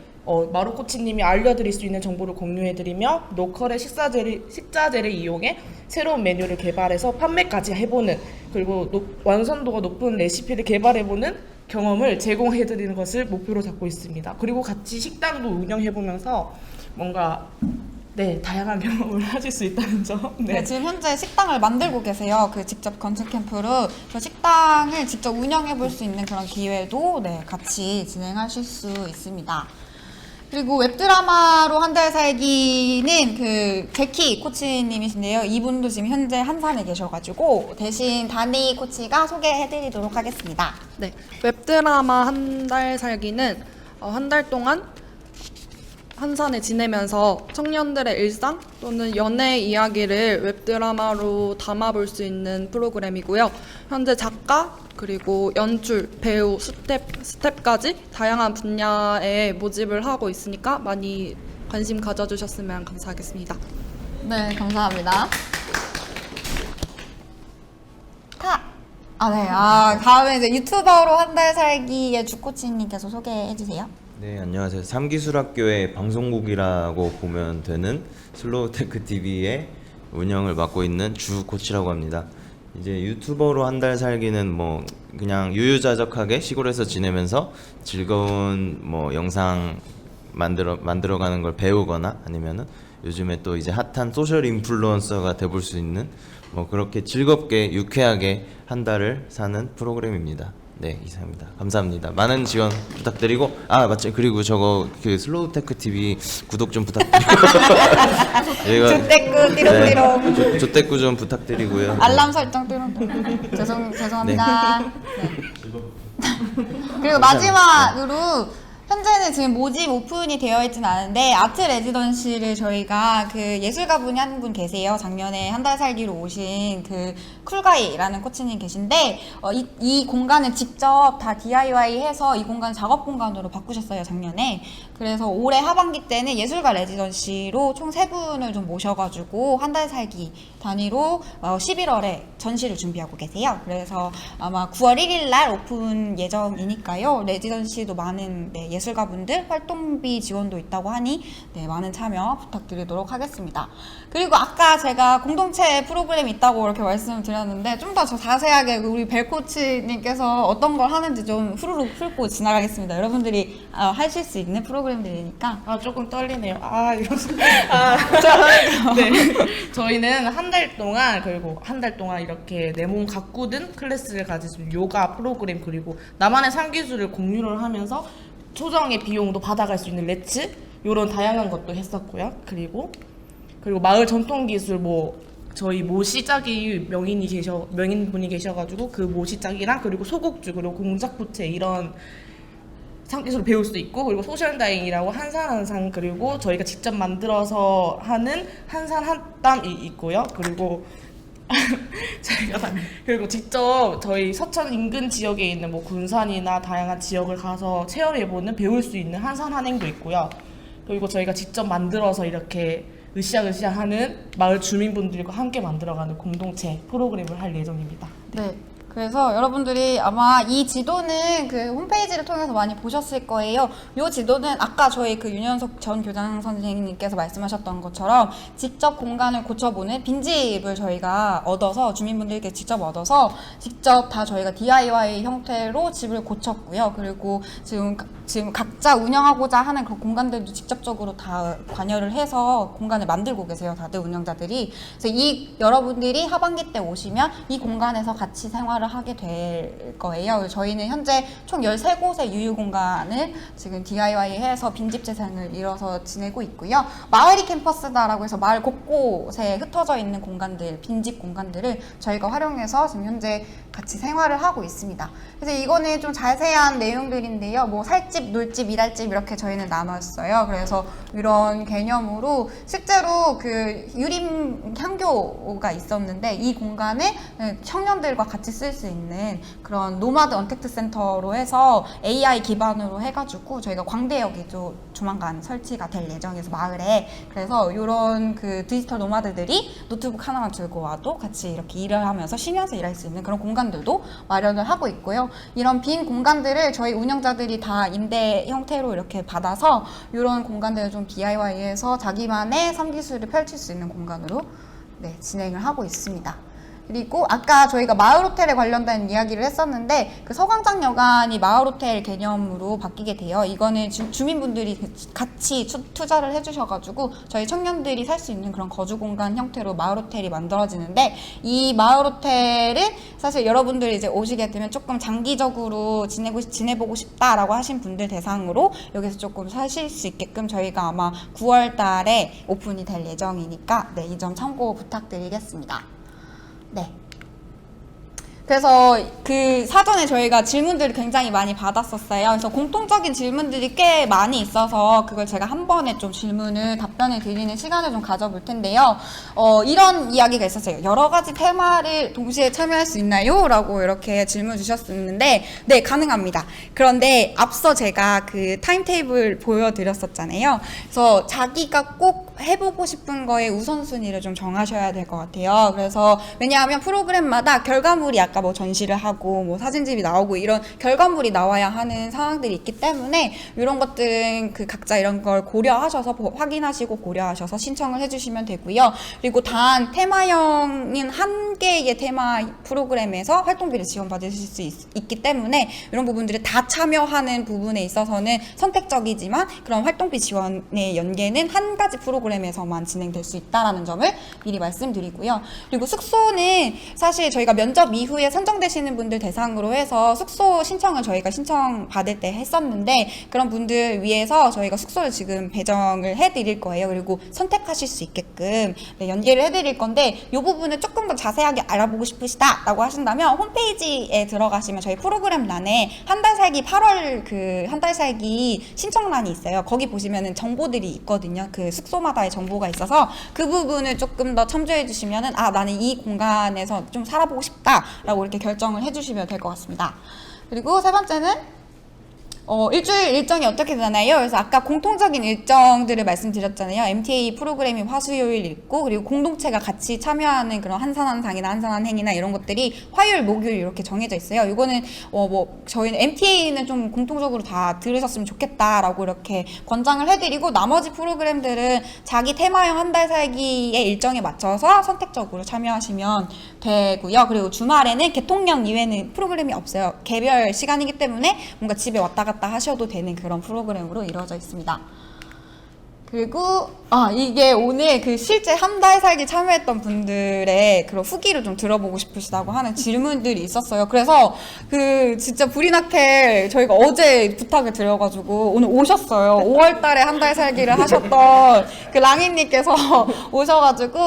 마로 코치님이 알려드릴 수 있는 정보를 공유해드리며 로컬의 식자재를 이용해 새로운 메뉴를 개발해서 판매까지 해보는, 그리고 완성도가 높은 레시피를 개발해보는 경험을 제공해드리는 것을 목표로 잡고 있습니다. 그리고 같이 식당도 운영해보면서 뭔가 다양한 경험을 하실 수 있다는 점. 네, 지금 현재 식당을 만들고 계세요. 그 직접 건축 캠프로 그 식당을 직접 운영해 볼 수 있는 그런 기회도 같이 진행하실 수 있습니다. 그리고 웹드라마로 한 달 살기는 그 제키 코치님이신데요. 이분도 지금 현재 한산에 계셔가지고 대신 다니 코치가 소개해드리도록 하겠습니다. 네, 웹드라마 한 달 살기는 한 달 동안 한산에 지내면서 청년들의 일상 또는 연애 이야기를 웹드라마로 담아볼 수 있는 프로그램이고요. 현재 작가, 그리고 연출, 배우, 스텝까지 다양한 분야에 모집을 하고 있으니까 많이 관심 가져주셨으면 감사하겠습니다. 네, 감사합니다. 다음에 이제 유튜버로 한 달 살기의 주코치님께서 소개해주세요. 네, 안녕하세요. 삼기술학교의 방송국이라고 보면 되는 슬로우테크 TV의 운영을 맡고 있는 주 코치라고 합니다. 이제 유튜버로 한 달 살기는 뭐 그냥 유유자적하게 시골에서 지내면서 즐거운 뭐 영상 만들어가는 걸 배우거나 아니면은 요즘에 또 이제 핫한 소셜 인플루언서가 돼볼 수 있는 뭐 그렇게 즐겁게 유쾌하게 한 달을 사는 프로그램입니다. 네, 이상입니다. 감사합니다. 많은 지원 부탁드리고, 맞죠. 그리고 저거 그 슬로우테크 TV 구독 좀 부탁드리고 조떼꾸 띠롱띠롱. 조떼꾸 좀 부탁드리고요. 알람 설정 띠롱띠롱. 죄송합니다. 네. 그리고 마지막으로 현재는 지금 모집 오픈이 되어 있지는 않은데 아트 레지던시를 저희가 그 예술가분이 한 분 계세요. 작년에 한 달 살기로 오신 그 쿨가이라는 코치님 계신데 이 공간을 직접 다 DIY 해서 이 공간 작업 공간으로 바꾸셨어요, 작년에. 그래서 올해 하반기 때는 예술가 레지던시로 총 3분을 좀 모셔가지고 한 달 살기 단위로 11월에 전시를 준비하고 계세요. 그래서 아마 9월 1일 날 오픈 예정이니까요. 레지던시도 많은 예술가분들 활동비 지원도 있다고 하니 많은 참여 부탁드리도록 하겠습니다. 그리고 아까 제가 공동체 프로그램이 있다고 이렇게 말씀을 드렸는데 좀 더 자세하게 우리 벨코치님께서 어떤 걸 하는지 좀 후루룩 훑고 지나가겠습니다. 여러분들이 하실 수 있는 프로그램들이니까. 조금 떨리네요. 이러면서. 저희는 한 달 동안, 그리고 한 달 동안 이렇게 내 몸 가꾸는 클래스를 가지고 요가 프로그램, 그리고 나만의 삶기술을 공유를 하면서 초정의 비용도 받아갈 수 있는 레츠, 요런 다양한 것도 했었고요. 그리고 마을 전통기술 저희 모시짝이 명인분이 계셔가지고 그 모시짝이랑 그리고 소곡주, 그리고 공작부채 이런 상기술을 배울 수도 있고, 그리고 소셜다잉이라고 한산 그리고 저희가 직접 만들어서 하는 한산 한땀이 있고요. 그리고 그리고 직접 저희 서천 인근 지역에 있는 군산이나 다양한 지역을 가서 체험해보는, 배울 수 있는 한산 한행도 있고요. 그리고 저희가 직접 만들어서 이렇게 으쌰으쌰 하는 마을 주민분들과 함께 만들어가는 공동체 프로그램을 할 예정입니다. 네. 그래서 여러분들이 아마 이 지도는 그 홈페이지를 통해서 많이 보셨을 거예요. 이 지도는 아까 저희 그 윤현석 전 교장 선생님께서 말씀하셨던 것처럼 직접 공간을 고쳐보는 빈집을 저희가 얻어서 주민분들께 직접 얻어서 직접 다 저희가 DIY 형태로 집을 고쳤고요. 그리고 지금 각자 운영하고자 하는 그 공간들도 직접적으로 다 관여를 해서 공간을 만들고 계세요. 다들 운영자들이. 그래서 여러분들이 하반기 때 오시면 이 공간에서 같이 생활을 하게 될 거예요. 저희는 현재 총 13곳의 유휴공간을 지금 DIY해서 빈집 재생을 이뤄서 지내고 있고요. 마을이 캠퍼스다라고 해서 마을 곳곳에 흩어져 있는 공간들, 빈집 공간들을 저희가 활용해서 지금 현재 같이 생활을 하고 있습니다. 그래서 이거는 좀 자세한 내용들인데요. 뭐 살집, 놀집, 일할집 이렇게 저희는 나눴어요. 그래서 이런 개념으로 실제로 그 유림 향교가 있었는데 이 공간을 청년들과 같이 쓸 수 있는 그런 노마드 언택트 센터로 해서 AI 기반으로 해가지고 저희가 광대역에도 조만간 설치가 될 예정에서 마을에 그래서 이런 그 디지털 노마드들이 노트북 하나만 들고 와도 같이 이렇게 일을 하면서 쉬면서 일할 수 있는 그런 공간들도 마련을 하고 있고요. 이런 빈 공간들을 저희 운영자들이 다 임대 형태로 이렇게 받아서 이런 공간들을 좀 DIY해서 자기만의 3기술을 펼칠 수 있는 공간으로 진행을 하고 있습니다. 그리고 아까 저희가 마을호텔에 관련된 이야기를 했었는데 그 서광장여관이 마을호텔 개념으로 바뀌게 돼요. 이거는 주민분들이 같이 투자를 해주셔가지고 저희 청년들이 살 수 있는 그런 거주공간 형태로 마을호텔이 만들어지는데 이 마을호텔은 사실 여러분들이 이제 오시게 되면 조금 장기적으로 지내보고 싶다라고 하신 분들 대상으로 여기서 조금 사실 수 있게끔 저희가 아마 9월 달에 오픈이 될 예정이니까 이 점 참고 부탁드리겠습니다. 네. 그래서 그 사전에 저희가 질문들을 굉장히 많이 받았었어요. 그래서 공통적인 질문들이 꽤 많이 있어서 그걸 제가 한 번에 좀 질문을 답변을 드리는 시간을 좀 가져볼 텐데요. 이런 이야기가 있었어요. 여러 가지 테마를 동시에 참여할 수 있나요? 라고 이렇게 질문 주셨었는데 네, 가능합니다. 그런데 앞서 제가 그 타임테이블 보여드렸었잖아요. 그래서 자기가 꼭 해보고 싶은 거에 우선순위를 좀 정하셔야 될 것 같아요. 그래서 왜냐하면 프로그램마다 결과물이 아까 뭐 전시를 하고 뭐 사진집이 나오고 이런 결과물이 나와야 하는 상황들이 있기 때문에 이런 것들은 그 각자 이런 걸 고려하셔서 확인하시고 고려하셔서 신청을 해주시면 되고요. 그리고 단 테마형인 한 개의 테마 프로그램에서 활동비를 지원받으실 수 있기 때문에 이런 부분들을 다 참여하는 부분에 있어서는 선택적이지만 그런 활동비 지원의 연계는 한 가지 프로그램에서만 진행될 수 있다는 점을 미리 말씀드리고요. 그리고 숙소는 사실 저희가 면접 이후에 선정되시는 분들 대상으로 해서 숙소 신청을 저희가 신청 받을 때 했었는데 그런 분들 위해서 저희가 숙소를 지금 배정을 해드릴 거예요. 그리고 선택하실 수 있게끔 연계를 해드릴 건데 이 부분을 조금 더 자세하게 알아보고 싶으시다 라고 하신다면 홈페이지에 들어가시면 저희 프로그램란에 한 달 살기 8월 그 한 달 살기 신청란이 있어요. 거기 보시면은 정보들이 있거든요. 그 숙소마다의 정보가 있어서 그 부분을 조금 더 첨부해 주시면은 나는 이 공간에서 좀 살아보고 싶다 라고 이렇게 결정을 해주시면 될 것 같습니다. 그리고 세 번째는 일주일 일정이 어떻게 되나요? 그래서 아까 공통적인 일정들을 말씀드렸잖아요. MTA 프로그램이 화수요일 있고 그리고 공동체가 같이 참여하는 그런 한산한상이나 한산한행이나 이런 것들이 화요일, 목요일 이렇게 정해져 있어요. 이거는 저희는 MTA는 좀 공통적으로 다 들으셨으면 좋겠다라고 이렇게 권장을 해드리고 나머지 프로그램들은 자기 테마형 한 달 살기의 일정에 맞춰서 선택적으로 참여하시면 되고요. 그리고 주말에는 개통령 이외에는 프로그램이 없어요. 개별 시간이기 때문에 뭔가 집에 왔다 갔다 하셔도 되는 그런 프로그램으로 이루어져 있습니다. 그리고 이게 오늘 그 실제 한 달 살기 참여했던 분들의 그런 후기를 좀 들어보고 싶으시다고 하는 질문들이 있었어요. 그래서 그 진짜 불이나켈 저희가 어제 부탁을 드려가지고 오늘 오셨어요. 5월 달에 한 달 살기를 하셨던 그 랑이님께서 오셔가지고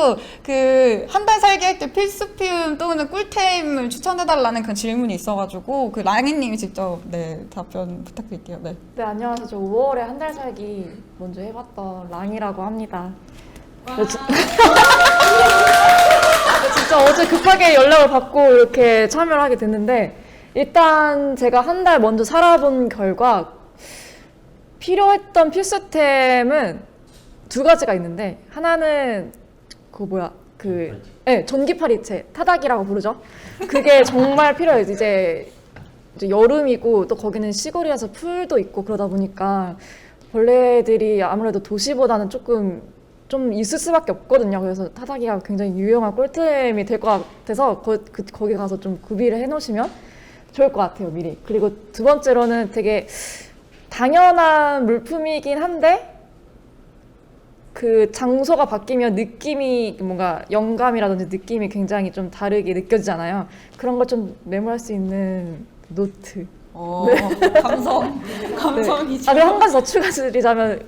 그 한 달 살기 할 때 필수품 또는 꿀템을 추천해달라는 그런 질문이 있어가지고 그 랑이님이 직접 답변 부탁드릴게요. 네. 네, 안녕하세요. 저 5월에 한 달 살기 먼저 해봤던 랑이라고 합니다. 진짜 어제 급하게 연락을 받고 이렇게 참여를 하게 됐는데 일단 제가 한 달 먼저 살아본 결과 필요했던 필수템은 두 가지가 있는데 하나는 전기파리채 타닥이라고 부르죠. 그게 정말 필요해요. 이제 여름이고 또 거기는 시골이라서 풀도 있고 그러다 보니까 벌레들이 아무래도 도시보다는 좀 있을 수밖에 없거든요. 그래서 타닥이가 굉장히 유용한 꿀템이 될 것 같아서 거기 가서 좀 구비를 해놓으시면 좋을 것 같아요, 미리. 그리고 두 번째로는 되게 당연한 물품이긴 한데 그 장소가 바뀌면 느낌이 뭔가 영감이라든지 느낌이 굉장히 좀 다르게 느껴지잖아요. 그런 걸 좀 메모할 수 있는 노트. 감성이죠. 한 가지 더 추가드리자면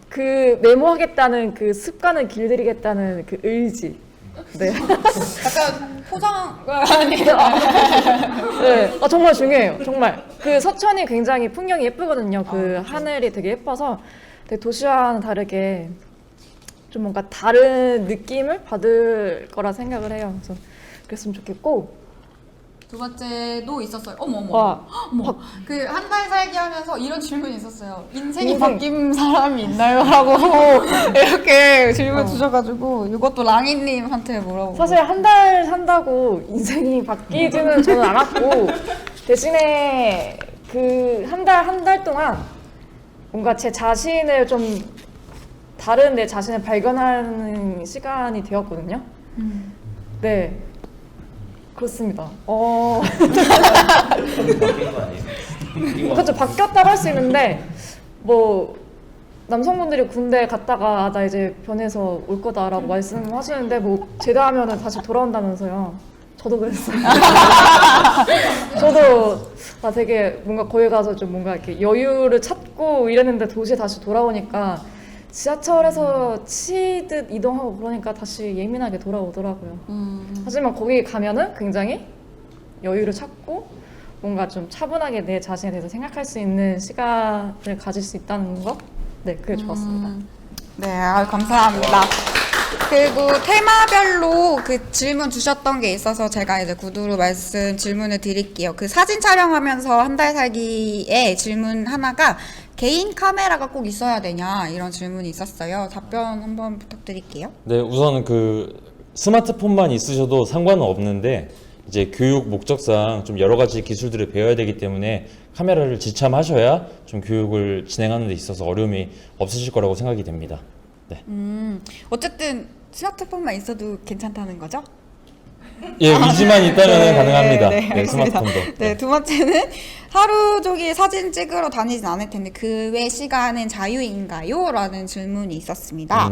그 메모하겠다는 그 습관을 길들이겠다는 그 의지. 네. 약간 포장 네, 정말 중요해요. 정말 그 서천이 굉장히 풍경이 예쁘거든요. 그 하늘이 되게 예뻐서 되게 도시와는 다르게 좀 뭔가 다른 느낌을 받을 거라 생각을 해요. 그래서 그랬으면 좋겠고. 두 번째도 있었어요. 어머 어머. 와, 어머. 그 한 달 살기 하면서 이런 질문이 있었어요. 인생이 인생. 바뀐 사람이 있나요? 라고 이렇게 질문 주셔가지고 이것도 랑이님한테 뭐라고. 사실 한 달 산다고 인생이 바뀌지는 저는 않았고 대신에 그 한 달 동안 뭔가 제 자신을 좀 다른 내 자신을 발견하는 시간이 되었거든요. 네. 그렇습니다. 바뀐 거 아니에요? 그렇죠. 바뀌었다고 할 수 있는데 뭐 남성분들이 군대 갔다가 나 이제 변해서 올 거다라고 말씀하시는데 뭐 제대하면은 다시 돌아온다면서요. 저도 그랬어요. 저도 나 되게 뭔가 거기 가서 좀 뭔가 이렇게 여유를 찾고 이랬는데 도시에 다시 돌아오니까 지하철에서 치듯 이동하고 그러니까 다시 예민하게 돌아오더라고요. 하지만 거기 가면은 굉장히 여유를 찾고 뭔가 좀 차분하게 내 자신에 대해서 생각할 수 있는 시간을 가질 수 있다는 거? 네, 그게 좋았습니다. 네, 감사합니다. 그리고 테마별로 그 질문 주셨던 게 있어서 제가 이제 구두로 질문을 드릴게요. 그 사진 촬영하면서 한 달 살기에 질문 하나가 개인 카메라가 꼭 있어야 되냐 이런 질문이 있었어요. 답변 한번 부탁드릴게요. 네, 우선 그 스마트폰만 있으셔도 상관은 없는데 이제 교육 목적상 좀 여러 가지 기술들을 배워야 되기 때문에 카메라를 지참하셔야 좀 교육을 진행하는 데 있어서 어려움이 없으실 거라고 생각이 됩니다. 네. 어쨌든 스마트폰만 있어도 괜찮다는 거죠? 예, 위지만 있다면 네, 가능합니다. 네, 네, 알겠습니다. 스마트폰도. 네, 두 번째는 하루 종일 사진 찍으러 다니진 않을 텐데 그 외 시간은 자유인가요? 라는 질문이 있었습니다.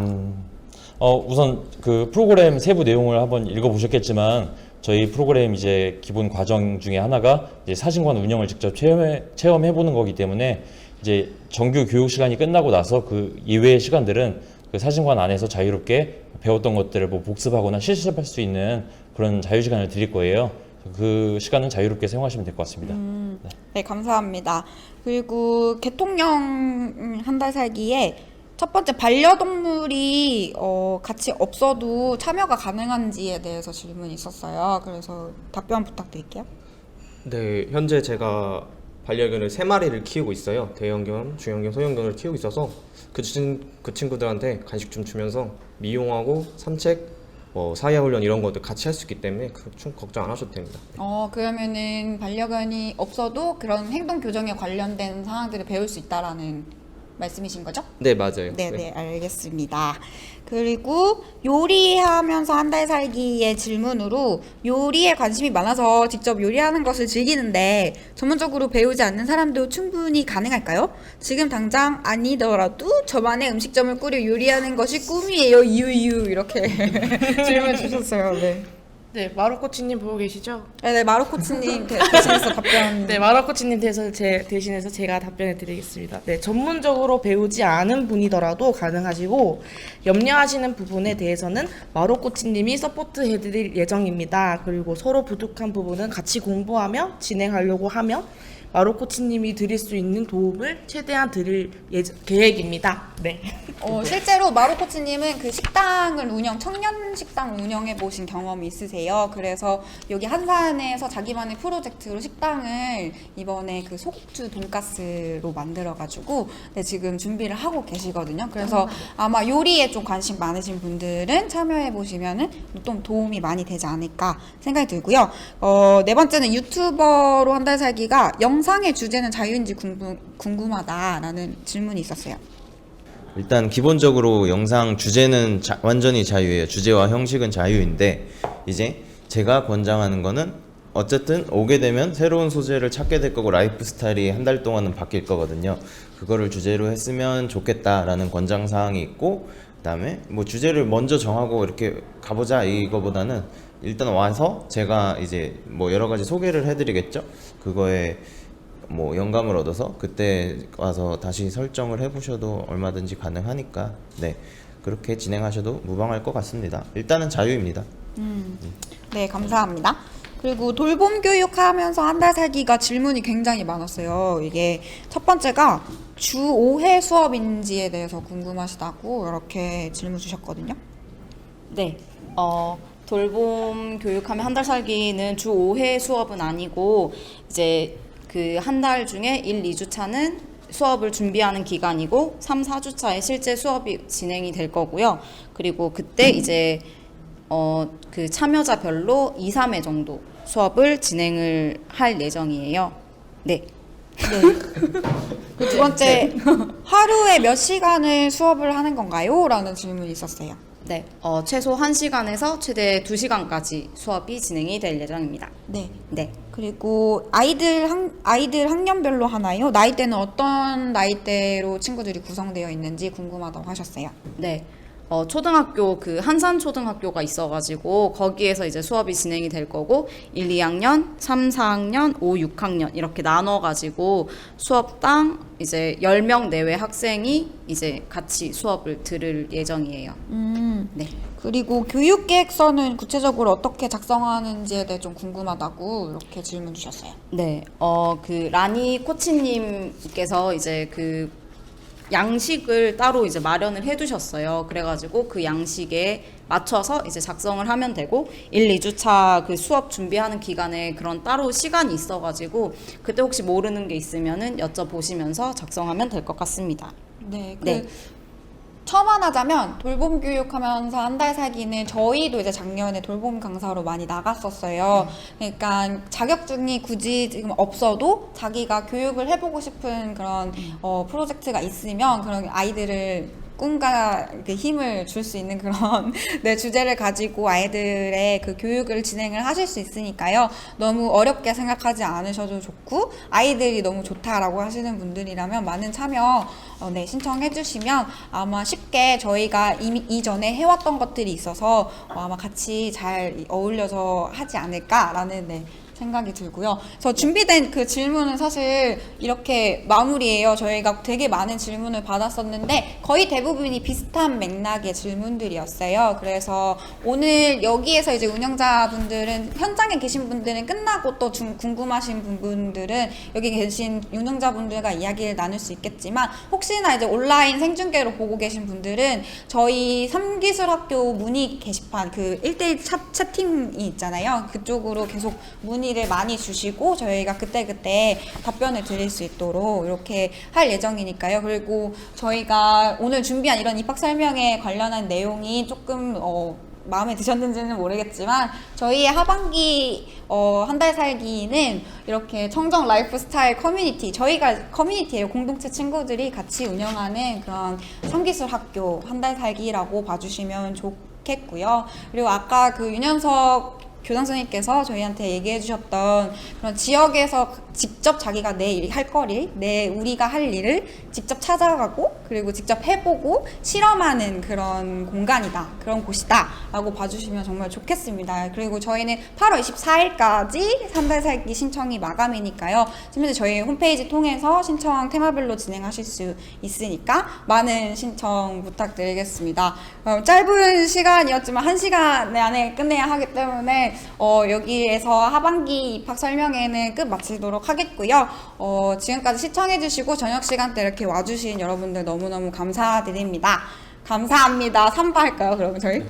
우선 그 프로그램 세부 내용을 한번 읽어보셨겠지만 저희 프로그램 이제 기본 과정 중에 하나가 이제 사진관 운영을 직접 체험해보는 거기 때문에 이제 정규 교육 시간이 끝나고 나서 그 이외의 시간들은 그 사진관 안에서 자유롭게 배웠던 것들을 뭐 복습하거나 실습할 수 있는 그런 자유 시간을 드릴 거예요. 그 시간은 자유롭게 사용하시면 될 것 같습니다. 네, 감사합니다. 그리고 개통령 한 달 살기에 첫 번째 반려동물이 같이 없어도 참여가 가능한지에 대해서 질문이 있었어요. 그래서 답변 부탁드릴게요. 네, 현재 제가 반려견을 3마리를 키우고 있어요. 대형견, 중형견, 소형견을 키우고 있어서 그 친구들한테 간식 좀 주면서 미용하고 산책, 사회화 훈련 이런 것들 같이 할 수 있기 때문에 걱정 안 하셔도 됩니다. 그러면은 반려견이 없어도 그런 행동 교정에 관련된 상황들을 배울 수 있다라는 말씀이신 거죠? 네, 맞아요. 네, 알겠습니다. 그리고 요리하면서 한 달 살기의 질문으로 요리에 관심이 많아서 직접 요리하는 것을 즐기는데 전문적으로 배우지 않는 사람도 충분히 가능할까요? 지금 당장 아니더라도 저만의 음식점을 꾸려 요리하는 것이 꿈이에요. 유유 이렇게 질문 주셨어요. 네. 네, 마루코치님 보고 계시죠? 네, 마루코치님 대신해서 답변. 네, 마루코치님 대신해서 제가 답변해 드리겠습니다. 네, 전문적으로 배우지 않은 분이더라도 가능하시고 염려하시는 부분에 대해서는 마루코치님이 서포트해 드릴 예정입니다. 그리고 서로 부족한 부분은 같이 공부하며 진행하려고 하며 마루코치님이 드릴 수 있는 도움을 최대한 드릴 계획입니다. 네. 실제로 마루코치님은 그 식당을 청년 식당 운영해 보신 경험이 있으세요. 그래서 여기 한산에서 자기만의 프로젝트로 식당을 이번에 그 소국주 돈가스로 만들어가지고 지금 준비를 하고 계시거든요. 그래서 아마 요리에 좀 관심 많으신 분들은 참여해 보시면은 좀 도움이 많이 되지 않을까 생각이 들고요. 네 번째는 유튜버로 한 달 살기가 영상의 주제는 자유인지 궁금하다라는 질문이 있었어요. 일단 기본적으로 영상 주제는 완전히 자유예요. 주제와 형식은 자유인데 이제 제가 권장하는 거는 어쨌든 오게 되면 새로운 소재를 찾게 될 거고 라이프 스타일이 한 달 동안은 바뀔 거거든요. 그거를 주제로 했으면 좋겠다라는 권장 사항이 있고 그다음에 뭐 주제를 먼저 정하고 이렇게 가보자 이거보다는 일단 와서 제가 이제 뭐 여러 가지 소개를 해드리겠죠. 그거에 뭐 영감을 얻어서 그때 와서 다시 설정을 해보셔도 얼마든지 가능하니까. 네. 그렇게 진행하셔도 무방할 것 같습니다. 일단은 자유입니다. 네, 감사합니다. 그리고 돌봄 교육하면서 한 달 살기가 질문이 굉장히 많았어요. 이게 첫 번째가 주 5회 수업인지에 대해서 궁금하시다고 이렇게 질문 주셨거든요. 네. 돌봄 교육하면 한 달 살기는 주 5회 수업은 아니고 이제 그 한 달 중에 1, 2주 차는 수업을 준비하는 기간이고 3, 4주 차에 실제 수업이 진행이 될 거고요. 그리고 그때 이제 그 참여자별로 2, 3회 정도 수업을 진행을 할 예정이에요. 네. 그 두 번째, 하루에 몇 시간을 수업을 하는 건가요? 라는 질문이 있었어요. 네. 최소 1시간에서 최대 2시간까지 수업이 진행이 될 예정입니다. 네. 네. 그리고 아이들 학년별로 하나요? 나이대는 어떤 나이대로 친구들이 구성되어 있는지 궁금하다고 하셨어요. 네. 초등학교 그 한산 초등학교가 있어가지고 거기에서 이제 수업이 진행이 될 거고 1, 2학년, 3, 4학년, 5, 6학년 이렇게 나눠가지고 수업당 이제 10명 내외 학생이 이제 같이 수업을 들을 예정이에요. 네. 그리고 교육 계획서는 구체적으로 어떻게 작성하는지에 대해 좀 궁금하다고 이렇게 질문 주셨어요. 네. 그 라니 코치님께서 이제 그 양식을 따로 이제 마련을 해두셨어요. 그래가지고 그 양식에 맞춰서 이제 작성을 하면 되고 1, 2주차 그 수업 준비하는 기간에 그런 따로 시간이 있어가지고 그때 혹시 모르는 게 있으면은 여쭤보시면서 작성하면 될 것 같습니다. 네. 네. 첨언하자면 돌봄 교육하면서 한 달 살기는 저희도 이제 작년에 돌봄 강사로 많이 나갔었어요. 그러니까 자격증이 굳이 지금 없어도 자기가 교육을 해보고 싶은 그런 프로젝트가 있으면 그런 아이들을 꿈과 그 힘을 줄 수 있는 그런 네, 주제를 가지고 아이들의 그 교육을 진행을 하실 수 있으니까요. 너무 어렵게 생각하지 않으셔도 좋고 아이들이 너무 좋다라고 하시는 분들이라면 많은 참여 네, 신청해 주시면 아마 쉽게 저희가 이미 이전에 해왔던 것들이 있어서 아마 같이 잘 어울려서 하지 않을까라는 네, 생각이 들고요. 저 준비된 그 질문은 사실 이렇게 마무리예요. 저희가 되게 많은 질문을 받았었는데 거의 대부분이 비슷한 맥락의 질문들이었어요. 그래서 오늘 여기에서 이제 운영자분들은 현장에 계신 분들은 끝나고 또 궁금하신 부분들은 여기 계신 운영자분들과 이야기를 나눌 수 있겠지만 혹시나 이제 온라인 생중계로 보고 계신 분들은 저희 3기술학교 문의 게시판 그 1대1 채팅이 있잖아요. 그쪽으로 계속 문의를 많이 주시고 저희가 그때그때 답변을 드릴 수 있도록 이렇게 할 예정이니까요. 그리고 저희가 오늘 준비한 이런 입학 설명에 관련한 내용이 조금 마음에 드셨는지는 모르겠지만 저희의 하반기 한 달 살기는 이렇게 청정 라이프 스타일 커뮤니티 저희가 커뮤니티예요. 공동체 친구들이 같이 운영하는 그런 3기술 학교 한 달 살기라고 봐주시면 좋겠고요. 그리고 아까 그 윤현석 교장 선생님께서 저희한테 얘기해 주셨던 그런 지역에서 직접 자기가 내 할 거리, 우리가 할 일을 직접 찾아가고 그리고 직접 해보고 실험하는 그런 공간이다, 그런 곳이다 라고 봐주시면 정말 좋겠습니다. 그리고 저희는 8월 24일까지 3달 살기 신청이 마감이니까요. 지금 저희 홈페이지 통해서 신청 테마별로 진행하실 수 있으니까 많은 신청 부탁드리겠습니다. 짧은 시간이었지만 1시간 안에 끝내야 하기 때문에 여기에서 하반기 입학 설명회는 끝 마치도록 하겠고요. 지금까지 시청해주시고 저녁 시간대 이렇게 와주신 여러분들 너무너무 감사드립니다. 감사합니다. 3바 할까요, 그러면 저희?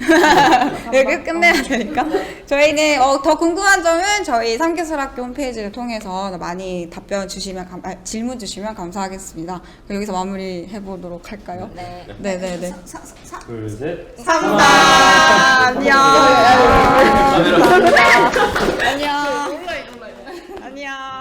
여기 끝내야 되니까. 저희는 더 궁금한 점은 저희 3기술학교 홈페이지를 통해서 많이 답변 주시면, 질문 주시면 감사하겠습니다. 여기서 마무리 해보도록 할까요? 네. 네네네. 둘, 셋. 3바! 안녕! 안녕! 안녕!